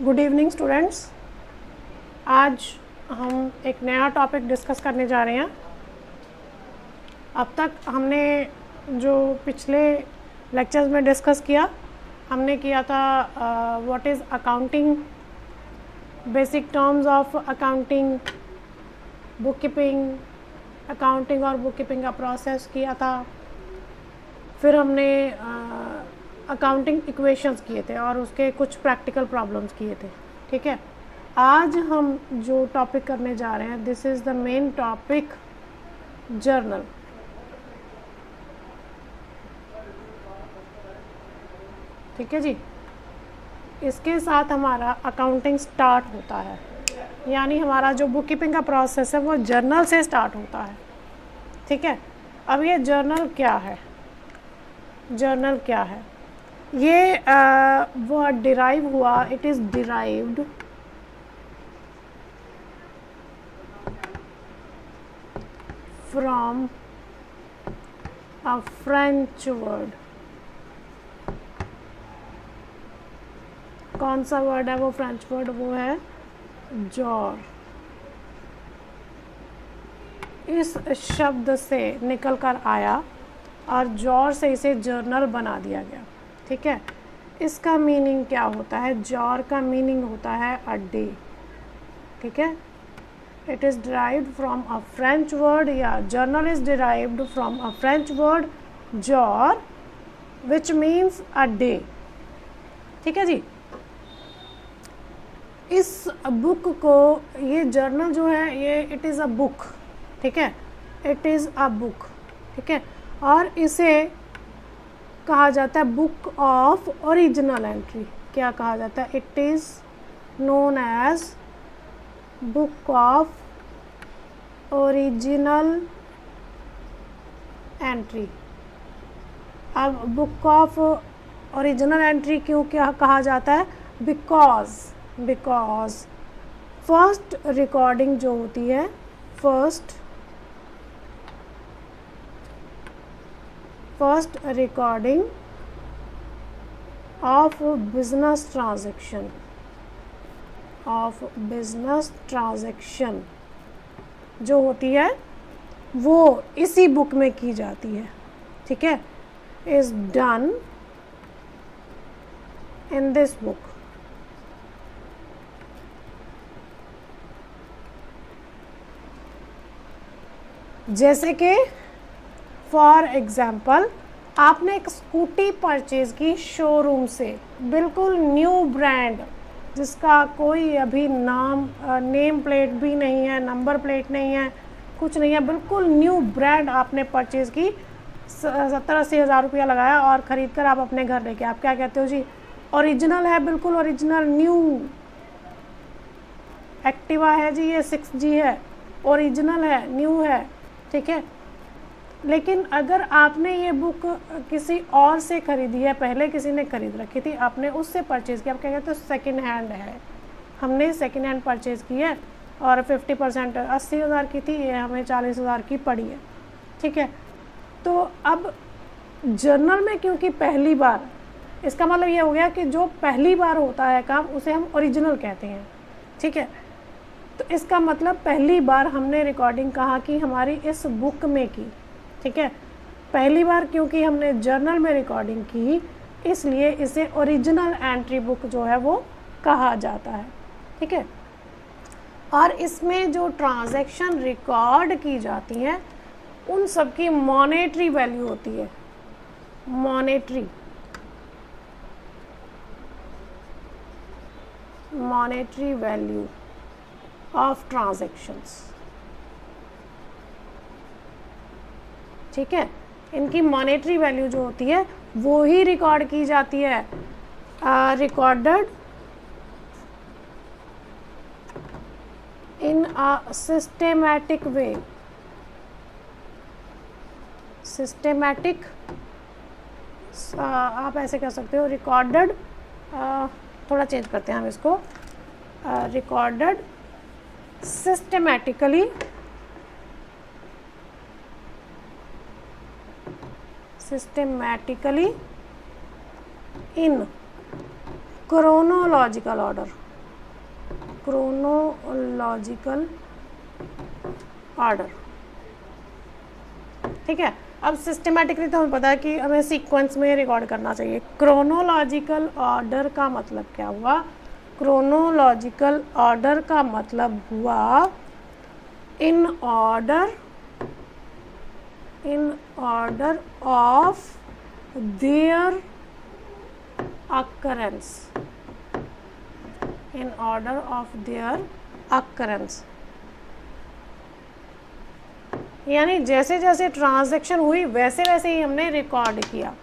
Good evening students. आज हम एक नया टॉपिक डिस्कस करने जा रहे हैं। अब तक हमने जो पिछले लेक्चर्स में डिस्कस किया, हमने किया था what is accounting, basic terms of accounting, book keeping, accounting और बुक कीपिंग का प्रोसेस किया था। फिर हमने अकाउंटिंग इक्वेशंस किए थे और उसके कुछ प्रैक्टिकल प्रॉब्लम्स किए थे। ठीक है, आज हम जो टॉपिक करने जा रहे हैं, this is the main topic, journal. ठीक है जी, इसके साथ हमारा अकाउंटिंग स्टार्ट होता है, यानी हमारा जो बुक कीपिंग का प्रोसेस है वो जर्नल से स्टार्ट होता है। ठीक है, अब ये जर्नल क्या है? जर्नल क्या है? ये वर्ड डिराइव हुआ, it is derived from a French word. कौन सा वर्ड है वो फ्रेंच वर्ड? वो है जॉर। इस शब्द से निकल कर आया और जॉर से इसे जर्नल बना दिया गया। ठीक है, इसका मीनिंग क्या होता है? जॉर का मीनिंग होता है अ डे। ठीक है, it is derived from a French word, या journal is derived from a French word jour which means a day. ठीक है जी, इस बुक को, ये जर्नल जो है ये इट इज़ अ बुक। ठीक है, इट इज़ अ बुक। ठीक है, और इसे कहा जाता है बुक ऑफ ओरिजिनल एंट्री। क्या कहा जाता है? It is known as book of original entry. अब बुक ऑफ ओरिजिनल एंट्री क्यों क्या कहा जाता है? बिकॉज फर्स्ट रिकॉर्डिंग जो होती है, first recording of business transaction जो होती है वो इसी बुक में की जाती है। ठीक है, is done in this book. जैसे कि फॉर एग्ज़ाम्पल, आपने एक स्कूटी परचेज़ की शोरूम से, बिल्कुल न्यू ब्रांड, जिसका कोई अभी नेम प्लेट भी नहीं है, नंबर प्लेट नहीं है, कुछ नहीं है, बिल्कुल न्यू ब्रांड आपने परचेज़ की, 70-80 हज़ार रुपया लगाया और ख़रीद कर आप अपने घर लेके, आप क्या कहते हो जी? ओरिजिनल है, बिल्कुल ओरिजिनल न्यू एक्टिवा है जी, ये 6G है, ओरिजिनल है, न्यू है। ठीक है, लेकिन अगर आपने ये बुक किसी और से ख़रीदी है, पहले किसी ने ख़रीद रखी थी, आपने उससे परचेज़ किया, आप क्या कहते हो? सेकेंड हैंड है, हमने सेकेंड हैंड परचेज़ की है और 50% 80 हज़ार की थी, ये हमें 40 हज़ार की पड़ी है। ठीक है, तो अब जर्नल में क्योंकि पहली बार, इसका मतलब ये हो गया कि जो पहली बार होता है काम उसे हम ओरिजिनल कहते हैं। ठीक है, तो इसका मतलब पहली बार हमने रिकॉर्डिंग कहा कि हमारी इस बुक में की। ठीक है, पहली बार क्योंकि हमने जर्नल में रिकॉर्डिंग की, इसलिए इसे ओरिजिनल एंट्री बुक जो है वो कहा जाता है। ठीक है, और इसमें जो ट्रांजैक्शन रिकॉर्ड की जाती हैं उन सब की मॉनेटरी वैल्यू होती है। Monetary value of transactions. ठीक है, इनकी मॉनेटरी वैल्यू जो होती है वो ही रिकॉर्ड की जाती है, recorded in a systematic way. Systematic, आप ऐसे कह सकते हो, रिकॉर्डेड, थोड़ा चेंज करते हैं हम इसको, रिकॉर्डेड सिस्टेमैटिकली इन chronological order। Chronological order. ठीक है, अब सिस्टमेटिकली तो हमें पता है कि हमें सीक्वेंस में रिकॉर्ड करना चाहिए। क्रोनोलॉजिकल ऑर्डर का मतलब क्या हुआ? क्रोनोलॉजिकल ऑर्डर का मतलब हुआ in order of their occurrence, in order of their occurrence, यानी जैसे जैसे ट्रांजैक्शन हुई वैसे वैसे ही हमने रिकॉर्ड किया।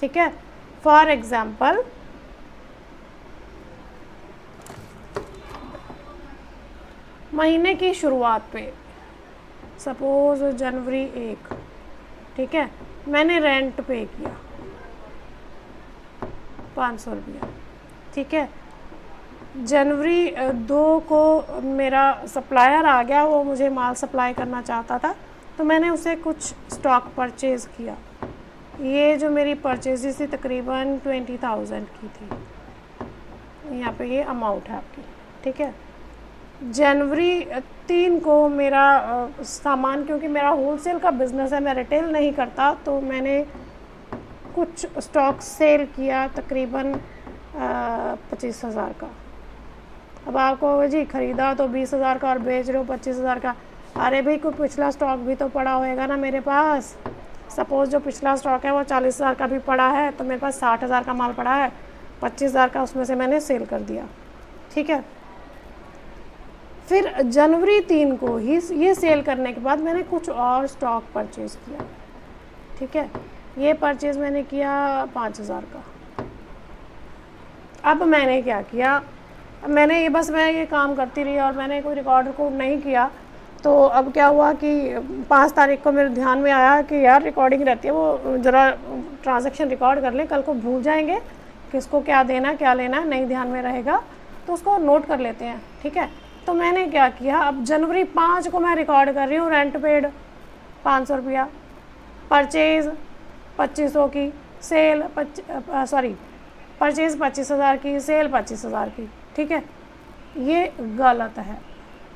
ठीक है, फॉर एग्जाम्पल महीने की शुरुआत पे सपोज जनवरी 1, ठीक है, मैंने रेंट पे किया 500 रुपया। ठीक है, जनवरी 2 को मेरा सप्लायर आ गया, वो मुझे माल सप्लाई करना चाहता था, तो मैंने उसे कुछ स्टॉक परचेज़ किया। ये जो मेरी परचेज़ थी तकरीबन 20,000 की थी। यहाँ पे ये अमाउंट है आपकी। ठीक है, जनवरी 3 को मेरा सामान, क्योंकि मेरा होलसेल का बिज़नेस है, मैं रिटेल नहीं करता, तो मैंने कुछ स्टॉक सेल किया तकरीबन 25,000 का। अब आपको जी ख़रीदा तो 20,000 का और बेच रहे हो 25,000 का। अरे भाई, कोई पिछला स्टॉक भी तो पड़ा होएगा ना मेरे पास। सपोज़ जो पिछला स्टॉक है वो 40,000 का भी पड़ा है, तो मेरे पास 60,000 का माल पड़ा है, 25,000 का उसमें से मैंने सेल कर दिया। ठीक है, फिर जनवरी 3 को ही ये सेल करने के बाद मैंने कुछ और स्टॉक परचेज़ किया। ठीक है, ये परचेज़ मैंने किया 5,000 का। अब मैंने क्या किया, मैं ये काम करती रही और मैंने कोई रिकॉर्ड नहीं किया। तो अब क्या हुआ कि 5 तारीख को मेरे ध्यान में आया कि यार रिकॉर्डिंग रहती है, वो ज़रा ट्रांजैक्शन रिकॉर्ड कर लें, कल को भूल जाएंगे किसको क्या देना क्या लेना, नहीं ध्यान में रहेगा, तो उसको नोट कर लेते हैं। ठीक है, तो मैंने क्या किया, अब जनवरी 5 को मैं रिकॉर्ड कर रही हूँ रेंट पेड 500 रुपया, परचेज़ 2500 की, सेल परचेज़ 25,000 की, सेल 25,000 की। ठीक है, ये गलत है।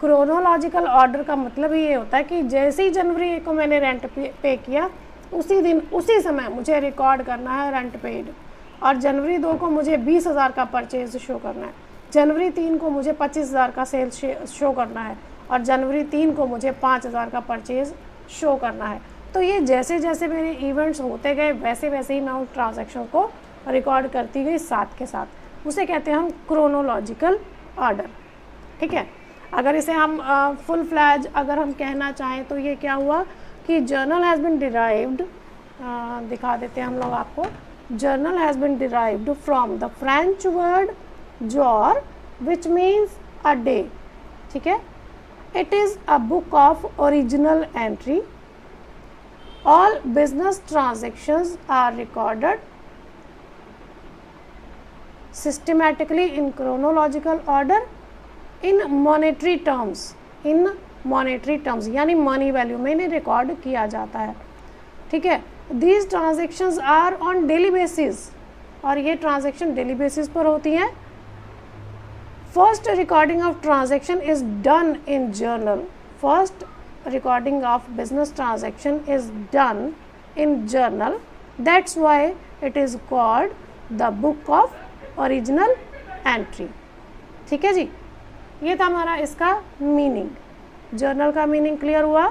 क्रोनोलॉजिकल ऑर्डर का मतलब ही ये होता है कि जैसे ही जनवरी 1 को मैंने रेंट पे किया, उसी दिन उसी समय मुझे रिकॉर्ड करना है रेंट पेड, और जनवरी 2 को मुझे 20,000 का परचेज़ शो करना है, जनवरी 3 को मुझे 25,000 का सेल शो करना है, और जनवरी 3 को मुझे 5,000 का परचेज़ शो करना है। तो ये जैसे जैसे मेरे इवेंट्स होते गए वैसे वैसे ही मैं उन ट्रांजैक्शन को रिकॉर्ड करती गई साथ के साथ। उसे कहते हैं हम क्रोनोलॉजिकल ऑर्डर। ठीक है, अगर इसे हम फुल फ्लैज अगर हम कहना चाहें तो ये क्या हुआ कि जर्नल हैज़ बिन डिराइव्ड, दिखा देते हैं हम लोग आपको, journal has been derived from the French word jour which means a day. ठीक है, it is a book of original entry. All business transactions are recorded systematically in chronological order in monetary terms, यानी money value में इन्हें record किया जाता है। ठीक है, these transactions are on daily basis, और ये ट्रांजेक्शन डेली बेसिस पर होती हैं। First recording of transaction is done in journal, first recording of business transaction is done in journal, that's why it is called the book of original entry। ठीक है जी, ये था हमारा इसका मीनिंग, जर्नल का मीनिंग क्लियर हुआ।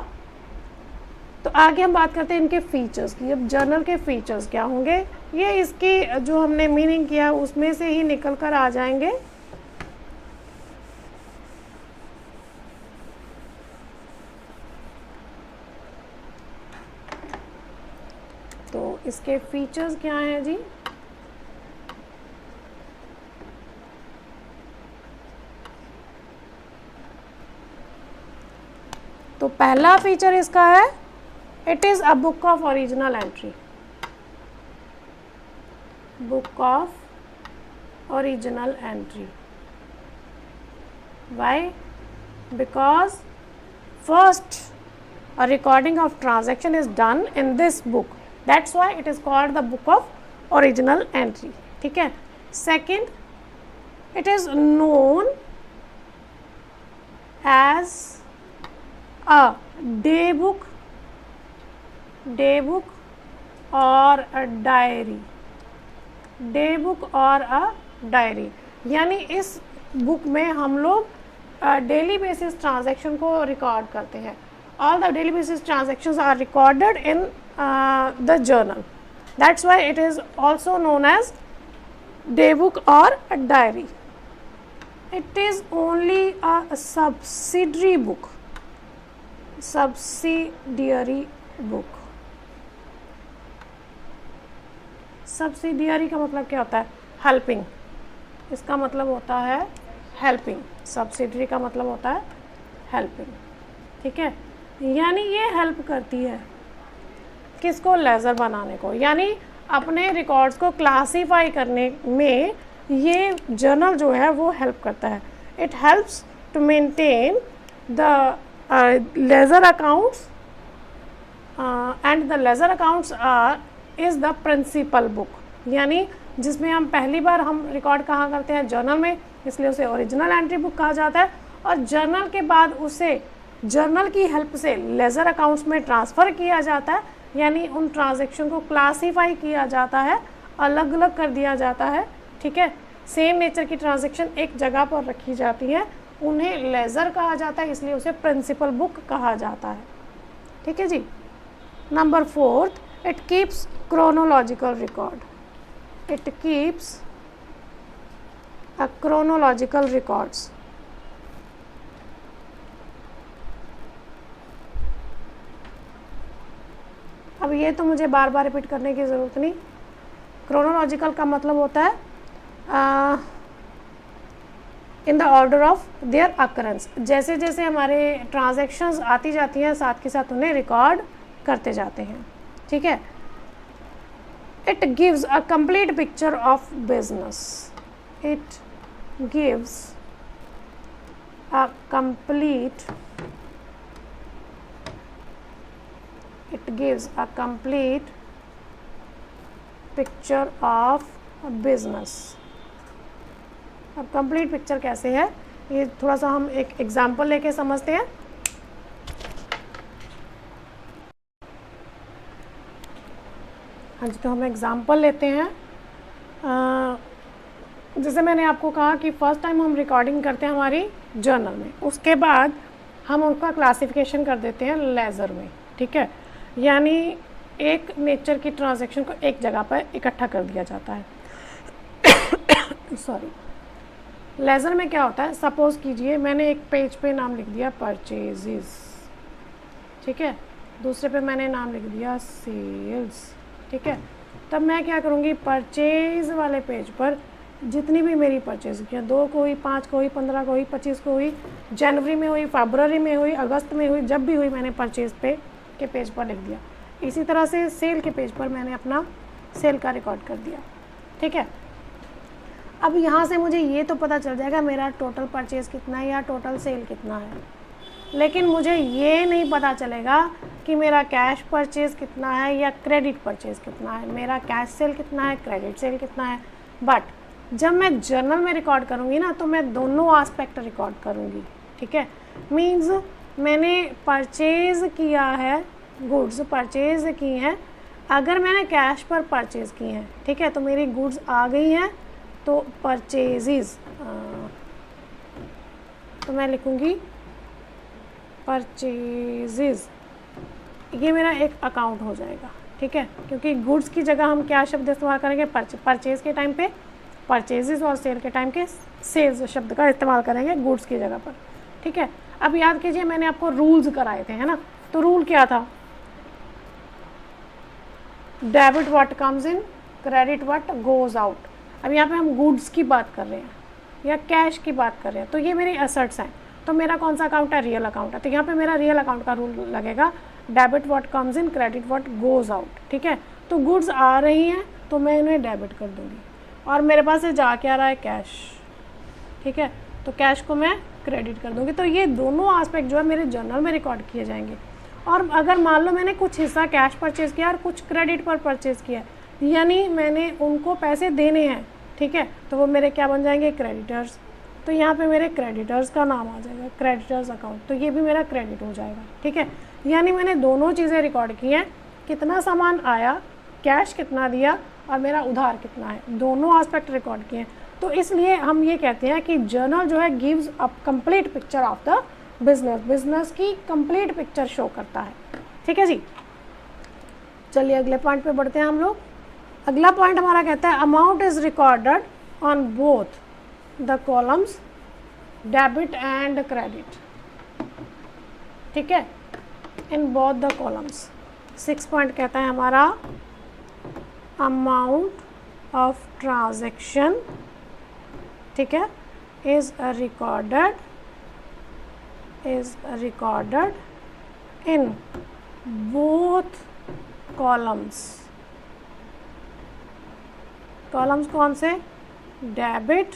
तो आगे हम बात करते हैं इनके फीचर्स की। अब जर्नल के फीचर्स क्या होंगे, ये इसकी जो हमने मीनिंग किया उसमें से ही निकल कर आ जाएंगे। तो इसके फीचर्स क्या हैं जी, तो पहला फीचर इसका है it is a book of original entry, book of original entry. Why? Because first a recording of transaction is done in this book, that's why it is called the book of original entry। ठीक है, second, it is known as a day book और a diary, day book और a diary. यानी इस book में हम लोग daily basis transaction को रिकॉर्ड करते हैं। All the daily basis transactions are recorded in the journal, that's why it is also known as day book और a diary. It is only a subsidiary book, subsidiary book. Subsidiary का मतलब क्या होता है? Helping, इसका मतलब होता है हेल्पिंग। सब्सिडरी का मतलब होता है हेल्पिंग, ठीक है। यानी ये हेल्प करती है किसको? लेज़र बनाने को। यानी अपने रिकॉर्ड्स को क्लासीफाई करने में ये जर्नल जो है वो हेल्प करता है। It helps to maintain the ledger accounts and the ledger accounts are is the principal book. यानी जिसमें हम पहली बार हम रिकॉर्ड कहाँ करते हैं? जर्नल में, इसलिए उसे ओरिजिनल एंट्री बुक कहा जाता है। और जर्नल के बाद उसे जर्नल की हेल्प से लेज़र अकाउंट्स में ट्रांसफ़र किया जाता है। यानी उन ट्रांजैक्शन को क्लासीफाई किया जाता है, अलग अलग कर दिया जाता है, ठीक है। सेम नेचर की ट्रांजैक्शन एक जगह पर रखी जाती है, उन्हें लेज़र कहा जाता है, इसलिए उसे प्रिंसिपल बुक कहा जाता है, ठीक है जी। Number 4, it keeps chronological record. It keeps a chronological records. अब ये तो मुझे बार बार रिपीट करने की ज़रूरत नहीं। क्रोनोलॉजिकल का मतलब होता है in the order of their occurrence. जैसे जैसे हमारे ट्रांजैक्शंस आती जाती हैं, साथ के साथ उन्हें रिकॉर्ड करते जाते हैं, ठीक है। It gives a complete picture of business. It gives a complete picture of business. अब complete picture कैसे है, ये थोड़ा सा हम एक एग्जाम्पल लेके समझते हैं। हाँ जी, तो हम एग्ज़ाम्पल लेते हैं। जैसे मैंने आपको कहा कि फ़र्स्ट टाइम हम रिकॉर्डिंग करते हैं हमारी जर्नल में, उसके बाद हम उनका क्लासिफिकेशन कर देते हैं लेज़र में, ठीक है। यानी एक नेचर की ट्रांजैक्शन को एक जगह पर इकट्ठा कर दिया जाता है। सॉरी, लेज़र में क्या होता है? सपोज़ कीजिए मैंने एक पेज पे नाम लिख दिया परचेजेस, ठीक है, दूसरे पे मैंने नाम लिख दिया सेल्स, ठीक है। तब मैं क्या करूँगी? परचेज़ वाले पेज पर जितनी भी मेरी परचेज़ की, 2 को हुई, 5 को हुई, 15 को हुई, 25 को हुई, जनवरी में हुई, फरवरी में हुई, अगस्त में हुई, जब भी हुई मैंने परचेज़ के पेज पर लिख दिया। इसी तरह से सेल के पेज पर मैंने अपना सेल का रिकॉर्ड कर दिया, ठीक है। अब यहाँ से मुझे ये तो पता चल जाएगा मेरा टोटल परचेज़ कितना है या टोटल सेल कितना है, लेकिन मुझे ये नहीं पता चलेगा कि मेरा कैश परचेज़ कितना है या क्रेडिट परचेज़ कितना है, मेरा कैश सेल कितना है, क्रेडिट सेल कितना है। बट जब मैं जर्नल में रिकॉर्ड करूँगी ना, तो मैं दोनों एस्पेक्ट रिकॉर्ड करूँगी, ठीक है। मीन्स मैंने परचेज़ किया है, गुड्स परचेज़ की हैं, अगर मैंने कैश पर परचेज़ की हैं, ठीक है, तो मेरी गुड्स आ गई हैं, तो परचेज़, तो मैं लिखूँगी परचेज़, ये मेरा एक अकाउंट हो जाएगा, ठीक है। क्योंकि गुड्स की जगह हम क्या शब्द इस्तेमाल करेंगे? परचेज़ के टाइम पे परचेज़ और सेल के टाइम के सेल्स शब्द का इस्तेमाल करेंगे गुड्स की जगह पर, ठीक है। अब याद कीजिए मैंने आपको रूल्स कराए थे, है ना। तो रूल क्या था? Debit what comes in, credit what goes out. अब यहाँ पे हम गुड्स की बात कर रहे हैं या कैश की बात कर रहे हैं, तो ये मेरी एसेट्स हैं। तो मेरा कौन सा अकाउंट है? रियल अकाउंट है। तो यहाँ पे मेरा रियल अकाउंट का रूल लगेगा, debit what comes in, credit what goes out, ठीक है। तो गुड्स आ रही हैं तो मैं इन्हें डेबिट कर दूँगी, और मेरे पास से जा के आ रहा है कैश, ठीक है, तो कैश को मैं क्रेडिट कर दूँगी। तो ये दोनों एस्पेक्ट जो है मेरे जर्नल में रिकॉर्ड किए जाएंगे। और अगर मान लो मैंने कुछ हिस्सा कैश परचेज़ किया और कुछ क्रेडिट पर परचेज़ किया, यानी मैंने उनको पैसे देने हैं, ठीक है, तो वो मेरे क्या बन जाएंगे? क्रेडिटर्स। तो यहाँ पे मेरे क्रेडिटर्स का नाम आ जाएगा, क्रेडिटर्स अकाउंट, तो ये भी मेरा क्रेडिट हो जाएगा। ठीक है, यानी मैंने दोनों चीज़ें रिकॉर्ड की हैं, कितना सामान आया, कैश कितना दिया और मेरा उधार कितना है, दोनों एस्पेक्ट रिकॉर्ड किए हैं। तो इसलिए हम ये कहते हैं कि जर्नल जो है gives a complete picture of the business की कंप्लीट पिक्चर शो करता है। ठीक है जी, चलिए अगले पॉइंट पे बढ़ते हैं हम लोग। अगला पॉइंट हमारा कहता है amount is recorded on both the columns debit and credit. ठीक है, in both the columns. 6 point कहता है हमारा अमाउंट ऑफ ट्रांजैक्शन, ठीक है, is recorded in both columns. Columns कौन से? Debit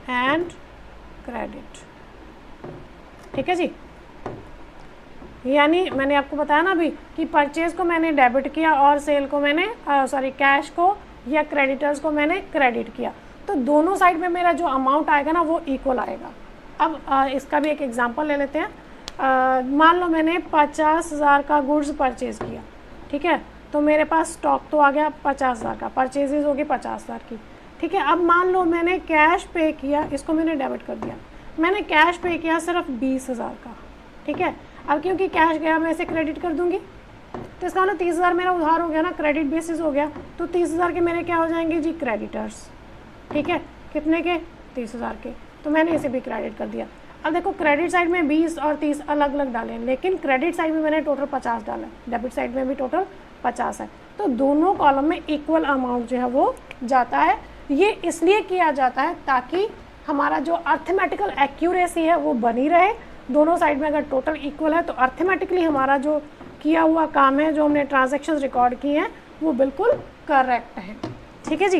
and credit. ठीक है जी, यानी मैंने आपको बताया ना अभी कि परचेज को मैंने डेबिट किया और सेल को मैंने कैश को या क्रेडिटर्स को मैंने क्रेडिट किया, तो दोनों साइड में मेरा जो अमाउंट आएगा ना वो इक्वल आएगा। अब इसका भी एक एग्जांपल ले लेते हैं। मान लो मैंने 50,000 का गुड्स परचेज़ किया, ठीक है, तो मेरे पास स्टॉक तो आ गया 50,000 का, परचेजेज हो गई 50,000 की। ठीक है, अब मान लो मैंने कैश पे किया, इसको मैंने डेबिट कर दिया, मैंने कैश पे किया सिर्फ 20,000 का। ठीक है, अब क्योंकि कैश गया मैं इसे क्रेडिट कर दूंगी, तो इसका मतलब 30,000 मेरा उधार हो गया ना, क्रेडिट बेसिस हो गया, तो 30,000 के मेरे क्या हो जाएंगे जी? क्रेडिटर्स। ठीक है, कितने के? 30,000 के, तो मैंने इसे भी क्रेडिट कर दिया। अब देखो क्रेडिट साइड में 20 और 30 अलग अलग डाले हैं, लेकिन क्रेडिट साइड में मैंने टोटल 50 डाला है, डेबिट साइड में भी टोटल 50 है, तो दोनों कॉलम में इक्वल अमाउंट जो है वो जाता है। ये इसलिए किया जाता है ताकि हमारा जो अर्थमेटिकल एक्यूरेसी है वो बनी रहे। दोनों साइड में अगर टोटल इक्वल है तो अर्थमेटिकली हमारा जो किया हुआ काम है, जो हमने ट्रांजैक्शंस रिकॉर्ड किए हैं, वो बिल्कुल करेक्ट है। ठीक है जी,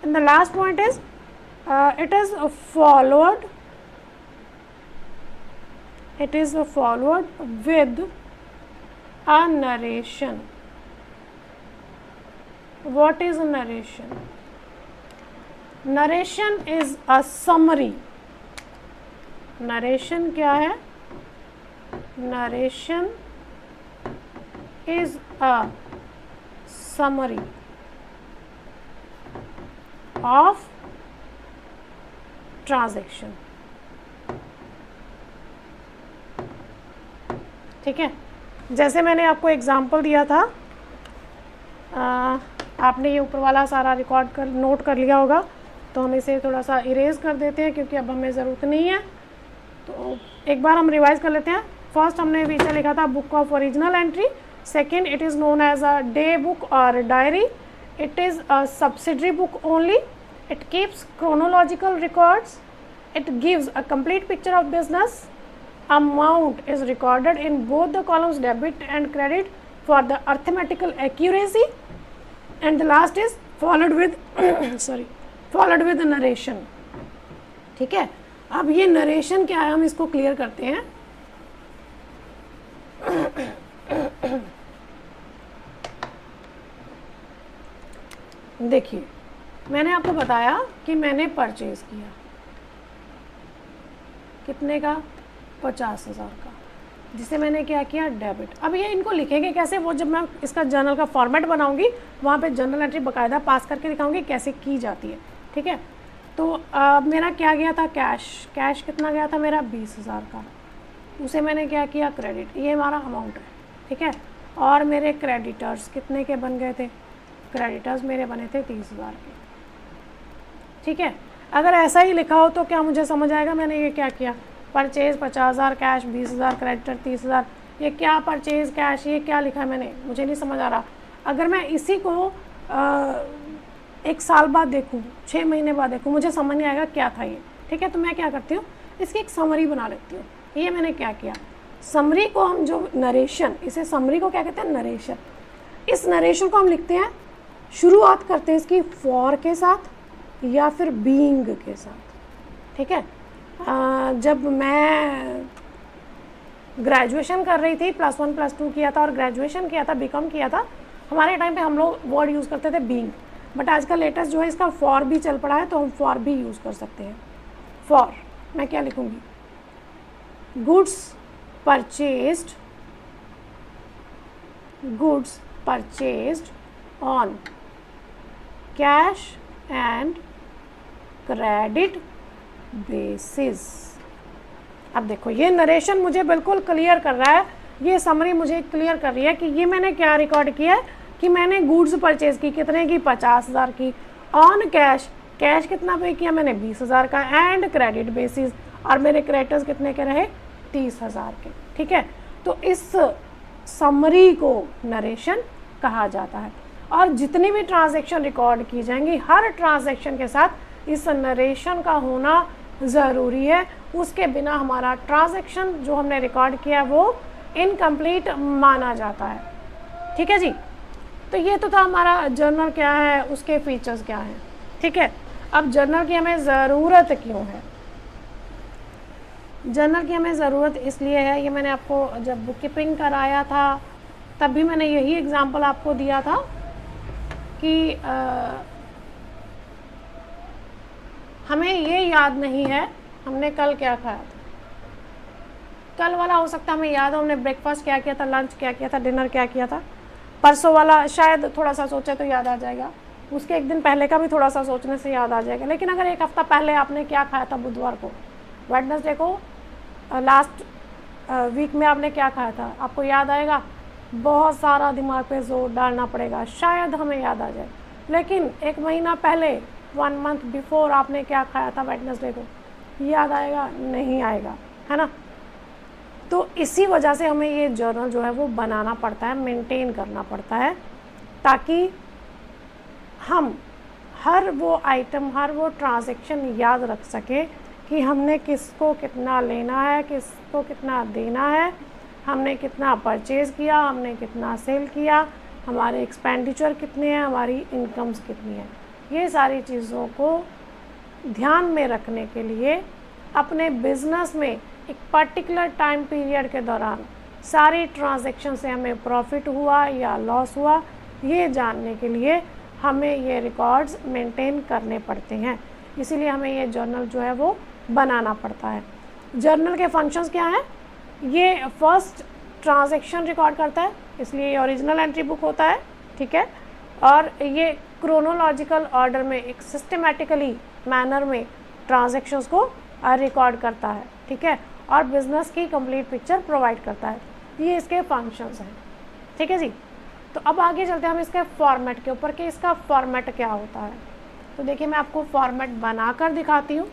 and the last point is it is followed with a narration. What is a narration? Narration is a summary. Narration क्या है? Narration is a summary of transaction. ठीक है, जैसे मैंने आपको एग्जांपल दिया था, आपने ये ऊपर वाला सारा रिकॉर्ड कर नोट कर लिया होगा, तो हम इसे थोड़ा सा इरेज कर देते हैं क्योंकि अब हमें ज़रूरत नहीं है। तो एक बार हम रिवाइज कर लेते हैं। फर्स्ट हमने पीछे लिखा था book of original entry, second it is known as a day book और diary, it is a subsidiary book only, it keeps chronological records, it gives a complete picture of business, amount is recorded in both the columns debit and credit for the arithmetical accuracy, and the last is followed with followed with narration। ठीक है, अब ये narration क्या है हम इसको clear करते हैं। देखिए, मैंने आपको बताया कि मैंने परचेज किया कितने का? 50,000 का, जिसे मैंने क्या किया? डेबिट। अब ये इनको लिखेंगे कैसे? वो जब मैं इसका जर्नल का फॉर्मेट बनाऊंगी वहाँ पे जर्नल एंट्री बाकायदा पास करके दिखाऊंगी कैसे की जाती है। ठीक है, तो मेरा क्या गया था? कैश कितना गया था मेरा? 20,000 का, उसे मैंने क्या किया? क्रेडिट। ये हमारा अमाउंट है। ठीक है, और मेरे क्रेडिटर्स कितने के बन गए थे? क्रेडिटर्स मेरे बने थे 30,000 के। ठीक है, अगर ऐसा ही लिखा हो तो क्या मुझे समझ आएगा मैंने ये क्या किया? परचेज 50,000, कैश 20,000, क्रेडिटर 30,000, ये क्या परचेज कैश, ये क्या लिखा है मैंने? मुझे नहीं समझ आ रहा। अगर मैं इसी को 1 साल बाद देखूँ, 6 महीने बाद देखूँ, मुझे समझ नहीं आएगा क्या था ये। ठीक है, तो मैं क्या करती हूँ, इसकी एक समरी बना लेती हूँ। ये मैंने क्या किया, समरी को हम जो नरेशन, इसे समरी को क्या कहते हैं? नरेशन। इस नरेशन को हम लिखते हैं, शुरुआत करते हैं इसकी फॉर के साथ या फिर बीइंग के साथ। ठीक है, जब मैं ग्रेजुएशन कर रही थी, +1 +2 किया था और ग्रेजुएशन किया था, बीकॉम किया था, हमारे टाइम पे हम लोग वर्ड यूज़ करते थे बीइंग, बट आजकल लेटेस्ट जो है इसका फॉर भी चल पड़ा है, तो हम फॉर भी यूज़ कर सकते हैं। फॉर, मैं क्या लिखूँगी, goods purchased on cash and credit basis. अब देखो ये नरेशन मुझे बिल्कुल क्लियर कर रहा है, ये समरी मुझे क्लियर कर रही है कि ये मैंने क्या रिकॉर्ड किया है कि मैंने गुड्स परचेज की, कितने की, 50,000 की, ऑन कैश, कैश कितना पे किया मैंने, 20,000 का, एंड क्रेडिट बेसिस, और मेरे क्रेडिटर्स कितने के रहे, 30,000 के। ठीक है, तो इस समरी को नरेशन कहा जाता है। और जितनी भी ट्रांजैक्शन रिकॉर्ड की जाएंगी, हर ट्रांजैक्शन के साथ इस नरेशन का होना ज़रूरी है, उसके बिना हमारा ट्रांजैक्शन जो हमने रिकॉर्ड किया वो इनकम्प्लीट माना जाता है। ठीक है जी, तो ये तो था हमारा जर्नल क्या है, उसके फीचर्स क्या हैं। ठीक है, अब जर्नल की हमें ज़रूरत क्यों है, जर्नल की हमें ज़रूरत इसलिए है, ये मैंने आपको जब बुक कीपिंग कराया था तब भी मैंने यही एग्जांपल आपको दिया था कि हमें ये याद नहीं है हमने कल क्या खाया था, कल वाला हो सकता है हमें याद हो हमने ब्रेकफास्ट क्या किया था, लंच क्या किया था, डिनर क्या किया था, परसों वाला शायद थोड़ा सा सोचे तो याद आ जाएगा, उसके एक दिन पहले का भी थोड़ा सा सोचने से याद आ जाएगा। लेकिन अगर एक हफ़्ता पहले आपने क्या खाया था, बुधवार को, वेडनेसडे को, लास्ट वीक में आपने क्या खाया था, आपको याद आएगा, बहुत सारा दिमाग पे जोर डालना पड़ेगा, शायद हमें याद आ जाए। लेकिन एक महीना पहले, 1 मंथ बिफोर आपने क्या खाया था वेडनेसडे को, याद आएगा, नहीं आएगा, है ना। तो इसी वजह से हमें ये जर्नल जो है वो बनाना पड़ता है, मेंटेन करना पड़ता है, ताकि हम हर वो आइटम, हर वो ट्रांजैक्शन याद रख सके कि हमने किसको कितना लेना है, किसको कितना देना है, हमने कितना परचेज़ किया, हमने कितना सेल किया, हमारे एक्सपेंडिचर कितने हैं, हमारी इनकम्स कितनी है। ये सारी चीज़ों को ध्यान में रखने के लिए अपने बिज़नेस में एक पर्टिकुलर टाइम पीरियड के दौरान सारी ट्रांजैक्शन से हमें प्रॉफिट हुआ या लॉस हुआ, ये जानने के लिए हमें ये रिकॉर्ड्स मेंटेन करने पड़ते हैं। इसीलिए हमें ये जर्नल जो है वो बनाना पड़ता है। जर्नल के फंक्शंस क्या हैं, ये फर्स्ट ट्रांजैक्शन रिकॉर्ड करता है, इसलिए ये ओरिजिनल एंट्री बुक होता है। ठीक है, और ये क्रोनोलॉजिकल ऑर्डर में एक सिस्टमेटिकली मैनर में ट्रांजैक्शंस को रिकॉर्ड करता है। ठीक है, और बिज़नेस की कंप्लीट पिक्चर प्रोवाइड करता है। ये इसके फंक्शंस हैं। ठीक है जी, तो अब आगे चलते हैं हम इसके फॉर्मेट के ऊपर कि इसका फॉर्मेट क्या होता है। तो देखिए मैं आपको फॉर्मेट बनाकर दिखाती हूँ।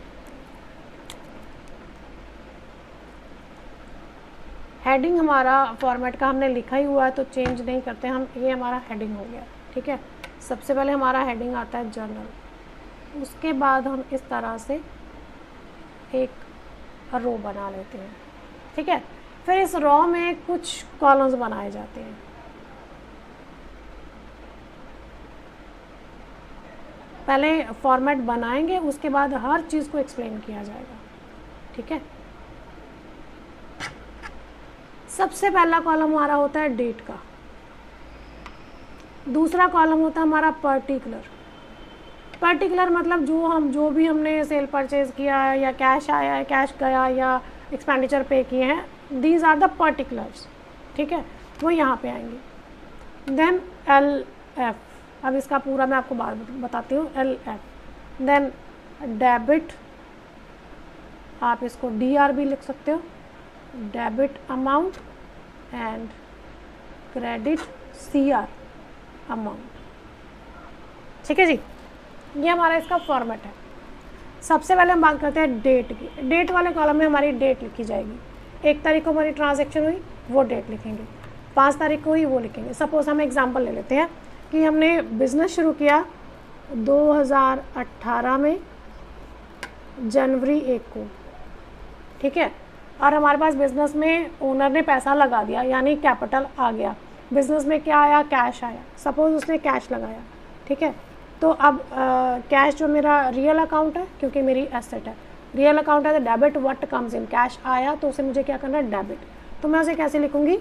हेडिंग हमारा फॉर्मेट का हमने लिखा ही हुआ है तो चेंज नहीं करते हम, ये हमारा हेडिंग हो गया। ठीक है, सबसे पहले हमारा हेडिंग आता है जर्नल, उसके बाद हम इस तरह से एक रो बना लेते हैं। ठीक है, फिर इस रो में कुछ कॉलम्स बनाए जाते हैं। पहले फॉर्मेट बनाएंगे, उसके बाद हर चीज़ को एक्सप्लेन किया जाएगा। ठीक है, सबसे पहला कॉलम हमारा होता है डेट का, दूसरा कॉलम होता है हमारा पर्टिकुलर। पर्टिकुलर मतलब जो भी हमने सेल परचेज किया है या कैश आया है, कैश गया या एक्सपेंडिचर पे किए हैं, दीज आर द पर्टिकुलर्स। ठीक है, वो यहाँ पे आएंगे। देन LF, अब इसका पूरा मैं आपको बात बताती हूँ। LF, देन डेबिट, आप इसको DR भी लिख सकते हो, debit amount, and credit CR amount. ठीक है जी, ये हमारा इसका फॉर्मेट है। सबसे पहले हम बात करते हैं डेट की। डेट वाले कॉलम में हमारी डेट लिखी जाएगी। 1 तारीख को हमारी ट्रांजैक्शन हुई, वो डेट लिखेंगे। 5 तारीख को हुई, वो लिखेंगे। सपोज हम एग्जांपल ले लेते हैं कि हमने बिज़नेस शुरू किया 2018 में जनवरी 1 को। ठीक है, और हमारे पास बिज़नेस में ओनर ने पैसा लगा दिया, यानी कैपिटल आ गया। बिज़नेस में क्या आया, कैश आया। सपोज उसने कैश लगाया। ठीक है, तो अब कैश जो मेरा रियल अकाउंट है, क्योंकि मेरी एसेट है, रियल अकाउंट है, तो debit what comes in, cash आया तो उसे मुझे क्या करना है, डेबिट। तो मैं उसे कैसे लिखूँगी,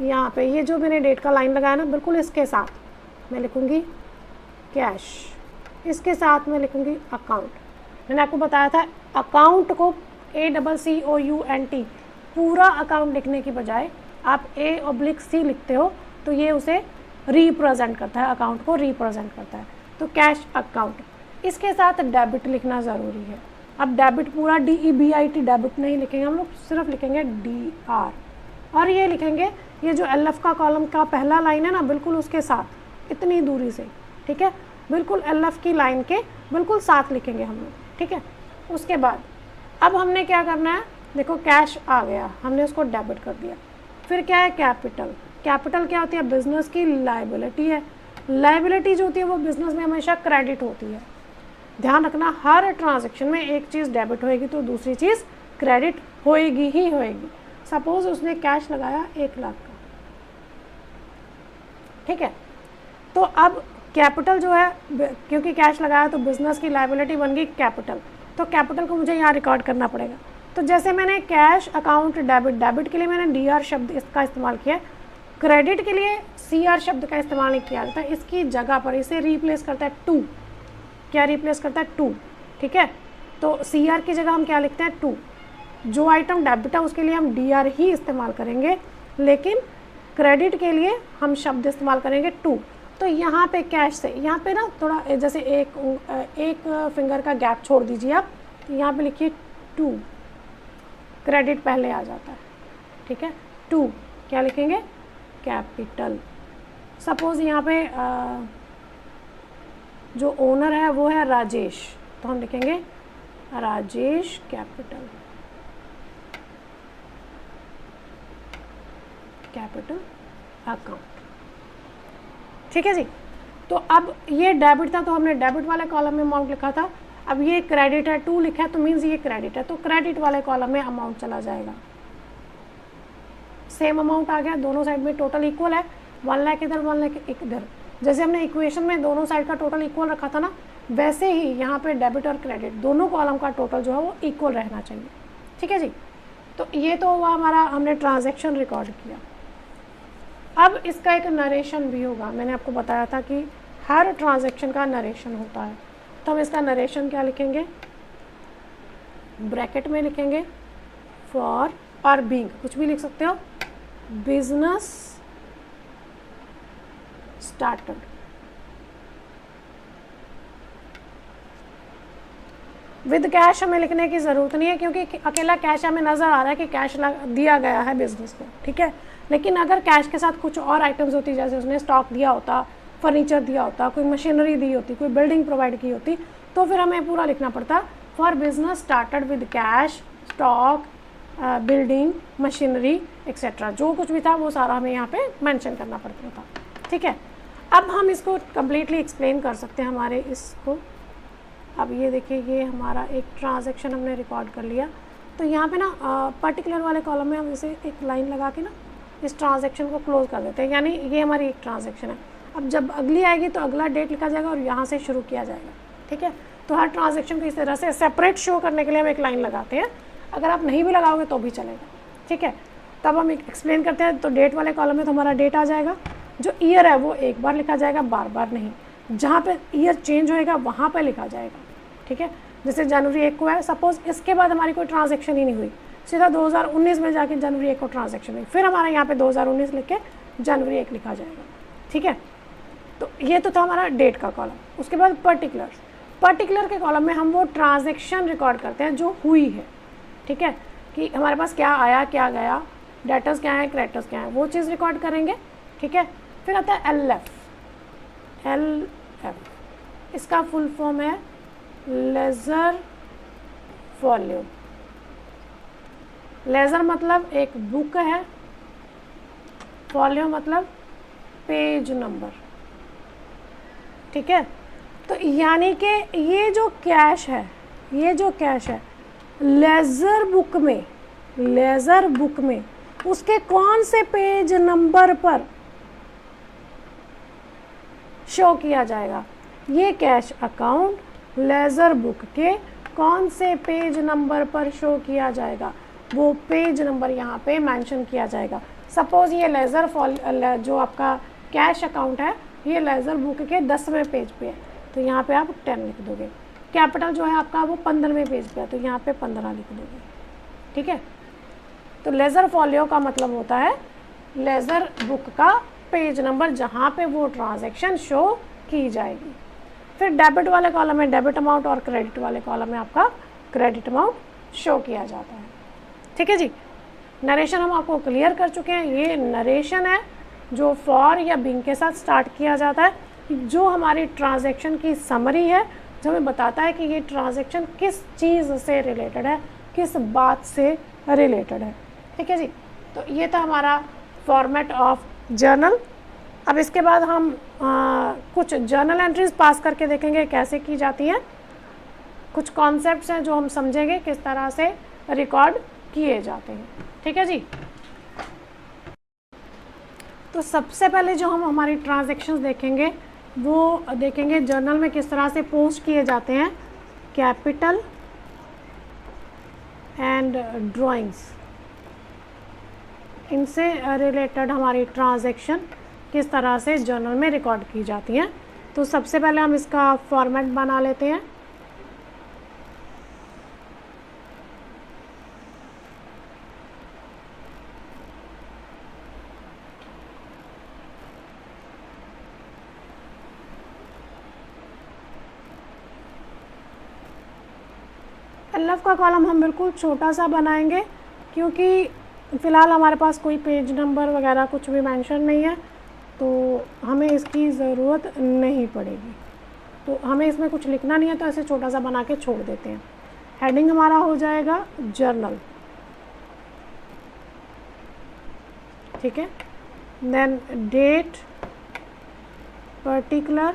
यहाँ पे ये जो मैंने डेट का लाइन लगाया ना, बिल्कुल इसके साथ मैं लिखूँगी कैश, इसके साथ मैं लिखूँगी अकाउंट। मैंने आपको बताया था अकाउंट को ACCOUNT पूरा अकाउंट लिखने की बजाय आप A/C लिखते हो तो ये उसे रिप्रेजेंट करता है, अकाउंट को रिप्रेजेंट करता है। तो कैश अकाउंट, इसके साथ डेबिट लिखना ज़रूरी है। अब डेबिट पूरा DEBIT डेबिट नहीं लिखेंगे हम लोग, सिर्फ लिखेंगे DR, और ये लिखेंगे ये जो LF का कॉलम का पहला लाइन है ना, बिल्कुल उसके साथ इतनी दूरी से, ठीक है, बिल्कुल LF की लाइन के बिल्कुल साथ लिखेंगे हम लोग, ठीक है। उसके बाद अब हमने क्या करना है, देखो कैश आ गया, हमने उसको डेबिट कर दिया। फिर क्या है, कैपिटल। कैपिटल क्या होती है, बिजनेस की लायबिलिटी है। लायबिलिटी जो होती है वो बिजनेस में हमेशा क्रेडिट होती है। ध्यान रखना, हर ट्रांजैक्शन में एक चीज़ डेबिट होएगी तो दूसरी चीज़ क्रेडिट होएगी ही होएगी। सपोज उसने कैश लगाया 1 लाख का, ठीक है, तो अब कैपिटल जो है, क्योंकि कैश लगाया तो बिजनेस की लायबिलिटी बन गई कैपिटल, तो कैपिटल को मुझे यहाँ रिकॉर्ड करना पड़ेगा। तो जैसे मैंने कैश अकाउंट डेबिट, डेबिट के लिए मैंने DR शब्द इसका इस्तेमाल किया, क्रेडिट के लिए CR शब्द का इस्तेमाल नहीं किया जाता, इसकी जगह पर इसे रिप्लेस करता है टू। क्या रिप्लेस करता है, टू, ठीक है। तो CR की जगह हम क्या लिखते हैं, टू। जो आइटम डेबिट है उसके लिए हम DR ही इस्तेमाल करेंगे, लेकिन क्रेडिट के लिए हम शब्द इस्तेमाल करेंगे टू। तो यहाँ पे कैश से, यहाँ पे ना थोड़ा जैसे एक फिंगर का गैप छोड़ दीजिए आप, तो यहाँ पे लिखिए टू, क्रेडिट पहले आ जाता है, ठीक है। टू क्या लिखेंगे, कैपिटल। सपोज यहाँ पे जो ओनर है वो है राजेश, तो हम लिखेंगे राजेश कैपिटल, कैपिटल अकाउंट, ठीक है जी। तो अब ये डेबिट था तो हमने डेबिट वाले कॉलम में अमाउंट लिखा था। अब ये क्रेडिट है, टू लिखा है तो मीन्स ये क्रेडिट है, तो क्रेडिट वाले कॉलम में अमाउंट चला जाएगा। सेम अमाउंट आ गया, दोनों साइड में टोटल इक्वल है, 1 लाख इधर 1 लाख इधर। जैसे हमने इक्वेशन में दोनों साइड का टोटल इक्वल रखा था ना, वैसे ही यहाँ पे डेबिट और क्रेडिट दोनों कॉलम का टोटल जो है वो इक्वल रहना चाहिए, ठीक है जी। तो ये तो हुआ हमारा, हमने ट्रांजैक्शन रिकॉर्ड किया। अब इसका एक नरेशन भी होगा, मैंने आपको बताया था कि हर ट्रांजैक्शन का नरेशन होता है, तो हम इसका नरेशन क्या लिखेंगे, ब्रैकेट में लिखेंगे फॉर और बीइंग, कुछ भी लिख सकते हो, बिजनेस स्टार्टेड। विद कैश हमें लिखने की ज़रूरत नहीं है, क्योंकि अकेला कैश हमें नज़र आ रहा है कि कैश दिया गया है बिजनेस को, ठीक है। लेकिन अगर कैश के साथ कुछ और आइटम्स होती, जैसे उसने स्टॉक दिया होता, फर्नीचर दिया होता, कोई मशीनरी दी होती, कोई बिल्डिंग प्रोवाइड की होती, तो फिर हमें पूरा लिखना पड़ता, for business started with cash, stock, building, machinery etcetera, जो कुछ भी था वो सारा हमें यहाँ पे मेंशन करना पड़ता था, ठीक है। अब हम इसको कम्प्लीटली एक्सप्लेन कर सकते हैं हमारे इसको। अब ये देखिए, ये हमारा एक ट्रांजैक्शन हमने रिकॉर्ड कर लिया, तो यहाँ पे ना पर्टिकुलर वाले कॉलम में हम इसे एक लाइन लगा के ना इस ट्रांजैक्शन को क्लोज कर देते हैं, यानी ये हमारी एक ट्रांजैक्शन है। अब जब अगली आएगी तो अगला डेट लिखा जाएगा और यहाँ से शुरू किया जाएगा, ठीक है। तो हर ट्रांजैक्शन को इस तरह से सेपरेट शो करने के लिए हम एक लाइन लगाते हैं, अगर आप नहीं भी लगाओगे तो भी चलेगा, ठीक है। तब हम एक्सप्लेन करते हैं, तो डेट वाले कॉलम में तो हमारा डेट आ जाएगा, जो ईयर है वो एक बार लिखा जाएगा, बार बार नहीं, जहाँ पे ईयर चेंज होएगा वहाँ पे लिखा जाएगा, ठीक है। जैसे जनवरी 1 को है, सपोज इसके बाद हमारी कोई ट्रांजैक्शन ही नहीं हुई, सीधा 2019 में जाके जनवरी 1 को ट्रांजैक्शन हुई, फिर हमारा यहाँ पे 2019 लिख के जनवरी 1 लिखा जाएगा, ठीक है। तो ये तो था हमारा डेट का कॉलम। उसके बाद पर्टिकुलर के कॉलम में हम वो ट्रांजैक्शन रिकॉर्ड करते हैं जो हुई है, ठीक है, कि हमारे पास क्या आया, क्या गया, डेटर्स क्या है, क्रेडिटर्स क्या है, वो चीज़ रिकॉर्ड करेंगे, ठीक है। फिर आता है LF, इसका फुल फॉर्म है लेजर वॉल्यूम। लेजर मतलब एक बुक है, वॉल्यूम मतलब पेज नंबर, ठीक है। तो यानी कि ये जो कैश है लेजर बुक में उसके कौन से पेज नंबर पर शो किया जाएगा, ये कैश अकाउंट लेजर बुक के कौन से पेज नंबर पर शो किया जाएगा, वो पेज नंबर यहाँ पे मेंशन किया जाएगा। सपोज ये लेजर जो आपका कैश अकाउंट है, ये लेजर बुक के 10वें पेज पे है, तो यहाँ पे आप 10 लिख दोगे, कैपिटल जो है आपका वो 15वें पेज पे है, तो यहाँ पे 15 लिख दोगे, ठीक है। तो लेज़र फॉलियो का मतलब होता है लेज़र बुक का पेज नंबर जहाँ पे वो ट्रांजैक्शन शो की जाएगी। फिर डेबिट वाले कॉलम में डेबिट अमाउंट और क्रेडिट वाले कॉलम में आपका क्रेडिट अमाउंट शो किया जाता है, ठीक है जी। नरेशन हम आपको क्लियर कर चुके हैं। ये नरेशन है जो फॉर या बीइंग के साथ स्टार्ट किया जाता है, जो हमारी ट्रांजैक्शन की समरी है, जो हमें बताता है कि ये ट्रांजैक्शन किस चीज़ से रिलेटेड है, किस बात से रिलेटेड है, ठीक है जी। तो ये था हमारा फॉर्मेट ऑफ जर्नल। अब इसके बाद हम कुछ जर्नल एंट्रीज पास करके देखेंगे कैसे की जाती हैं। कुछ कॉन्सेप्ट्स हैं जो हम समझेंगे किस तरह से रिकॉर्ड किए जाते हैं, ठीक है जी। तो सबसे पहले जो हम हमारी ट्रांजैक्शंस देखेंगे वो देखेंगे जर्नल में किस तरह से पोस्ट किए जाते हैं। कैपिटल एंड ड्राइंग्स, इनसे रिलेटेड हमारी ट्रांजैक्शन किस तरह से जर्नल में रिकॉर्ड की जाती हैं। तो सबसे पहले हम इसका फॉर्मेट बना लेते हैं। एलएफ का कॉलम हम बिल्कुल छोटा सा बनाएंगे क्योंकि फ़िलहाल हमारे पास कोई पेज नंबर वगैरह कुछ भी मेंशन नहीं है, तो हमें इसकी ज़रूरत नहीं पड़ेगी। तो हमें इसमें कुछ लिखना नहीं है, तो ऐसे छोटा सा बना के छोड़ देते हैं। हेडिंग हमारा हो जाएगा जर्नल, ठीक है। देन डेट, पर्टिकुलर,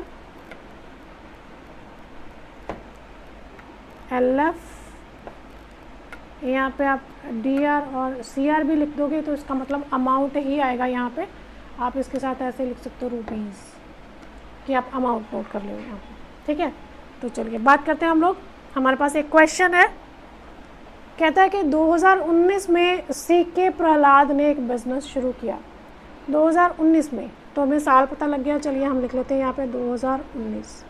एलएफ, यहाँ पे आप डीआर और सीआर भी लिख दोगे तो इसका मतलब अमाउंट ही आएगा। यहाँ पे आप इसके साथ ऐसे लिख सकते हो रुपीज़, कि आप अमाउंट नोट कर लो यहाँ पे, ठीक है। तो चलिए बात करते हैं हम लोग। हमारे पास एक क्वेश्चन है, कहता है कि 2019 में सीके प्रहलाद ने एक बिज़नेस शुरू किया। 2019 में, तो हमें साल पता लग गया। चलिए हम लिख लेते हैं यहाँ पे 2019।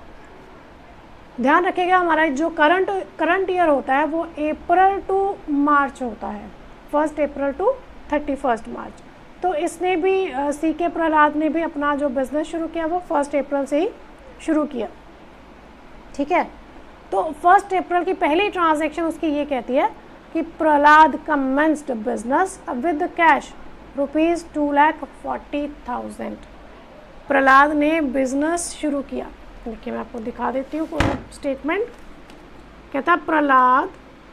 ध्यान रखिएगा हमारा जो करंट ईयर होता है वो अप्रैल टू मार्च होता है, 1 अप्रैल टू 31 मार्च। तो इसने भी सीके प्रहलाद ने भी अपना जो बिज़नेस शुरू किया वो 1 अप्रैल से ही शुरू किया, ठीक है। तो 1 अप्रैल की पहली ट्रांजैक्शन उसकी ये कहती है कि Prahlad commenced business with cash ₹2,40,000। Prahlad ने बिजनेस शुरू किया। देखिए मैं आपको दिखा देती हूँ पूरा स्टेटमेंट। कहता Prahlad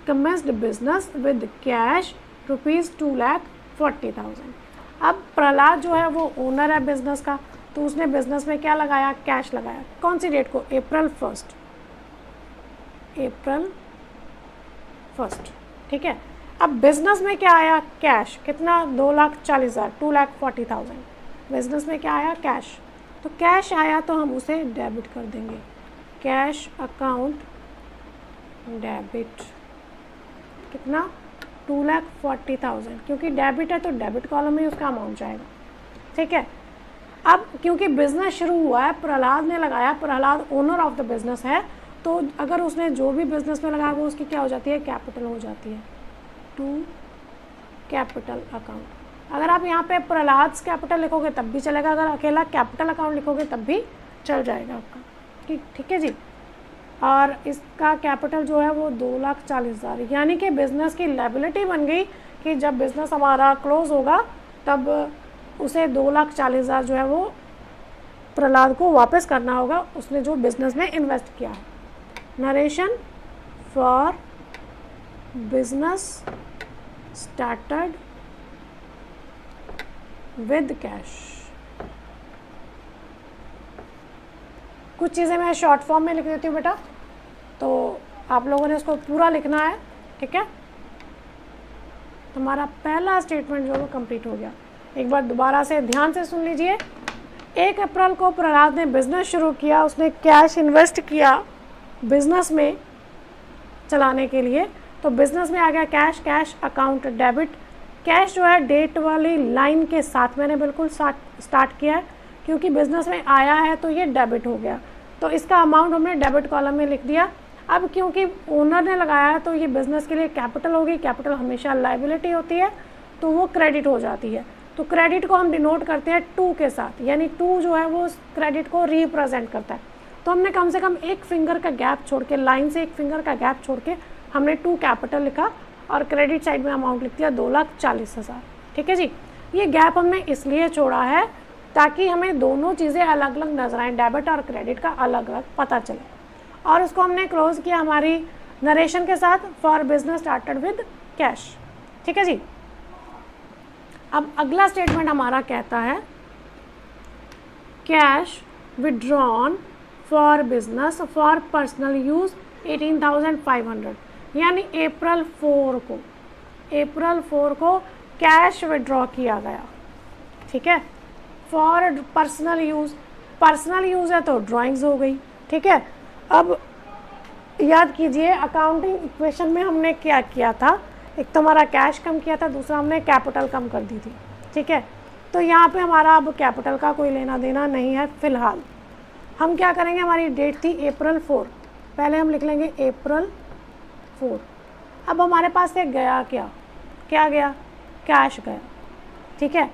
commenced business with cash ₹2,40,000। अब प्रहलाद जो है वो ओनर है बिजनेस का, तो उसने बिजनेस में क्या लगाया, कैश लगाया। कौन सी डेट को, अप्रैल 1, ठीक है। अब बिजनेस में क्या आया, कैश, कितना, 2,40,000, 2,40,000। बिजनेस में क्या आया, कैश। तो कैश आया तो हम उसे डेबिट कर देंगे, कैश अकाउंट डेबिट, कितना, 2,40,000, क्योंकि डेबिट है तो डेबिट कॉलम में उसका अमाउंट जाएगा, ठीक है। अब क्योंकि बिजनेस शुरू हुआ है, प्रहलाद ने लगाया, Prahlad owner of the business है, तो अगर उसने जो भी बिजनेस में लगाया वो उसकी क्या हो जाती है, कैपिटल हो जाती है, टू कैपिटल अकाउंट। अगर आप यहाँ पे प्रहलाद कैपिटल लिखोगे तब भी चलेगा, अगर अकेला कैपिटल अकाउंट लिखोगे तब भी चल जाएगा आपका, ठीक है जी। और इसका कैपिटल जो है वो 2,40,000, यानी कि बिज़नेस की लायबिलिटी बन गई कि जब बिज़नेस हमारा क्लोज होगा तब उसे 2,40,000 जो है वो प्रहलाद को वापस करना होगा, उसने जो बिज़नेस में इन्वेस्ट किया है। Narration for business started with cash. कुछ चीज़ें मैं शॉर्ट फॉर्म में लिख देती हूँ बेटा, तो आप लोगों ने उसको पूरा लिखना है, ठीक है। तुम्हारा पहला स्टेटमेंट जो है वो कंप्लीट हो गया। एक बार दोबारा से ध्यान से सुन लीजिए। 1 अप्रैल को प्रहलाद ने बिज़नेस शुरू किया, उसने कैश इन्वेस्ट किया बिज़नेस में चलाने के लिए, तो बिज़नेस में आ गया cash, cash account debit. Cash जो है डेट वाली लाइन के साथ मैंने बिल्कुल स्टार्ट किया है, क्योंकि बिज़नेस में आया है तो ये डेबिट हो गया, तो इसका अमाउंट हमने डेबिट कॉलम में लिख दिया। अब क्योंकि ओनर ने लगाया है तो ये बिजनेस के लिए कैपिटल होगी, कैपिटल हमेशा लायबिलिटी होती है तो वो क्रेडिट हो जाती है। तो क्रेडिट को हम डिनोट करते हैं 2 के साथ, यानी 2 जो है वो क्रेडिट को रिप्रेजेंट करता है। तो हमने कम से कम एक फिंगर का गैप छोड़ के, लाइन से एक फिंगर का गैप छोड़ के हमने 2 कैपिटल लिखा और क्रेडिट साइड में अमाउंट लिख दिया 2,40,000। ठीक है जी। ये गैप हमने इसलिए छोड़ा है ताकि हमें दोनों चीज़ें अलग अलग नजर आएँ, डेबिट और क्रेडिट का अलग अलग पता चले। और उसको हमने क्लोज किया हमारी नरेशन के साथ, for business started with cash. ठीक है जी। अब अगला स्टेटमेंट हमारा कहता है cash withdrawn for business for personal use 18,500, यानी अप्रैल 4 को कैश विड्रॉ किया गया। ठीक है, फॉर पर्सनल यूज़ है तो ड्राइंग्स हो गई। ठीक है, अब याद कीजिए अकाउंटिंग इक्वेशन में हमने क्या किया था, एक तो हमारा कैश कम किया था, दूसरा हमने कैपिटल कम कर दी थी। ठीक है, तो यहाँ पे हमारा अब कैपिटल का कोई लेना देना नहीं है फ़िलहाल। हम क्या करेंगे, हमारी डेट थी अप्रैल 4, पहले हम लिख लेंगे अप्रैल 4। अब हमारे पास से गया क्या गया, कैश गया। ठीक है,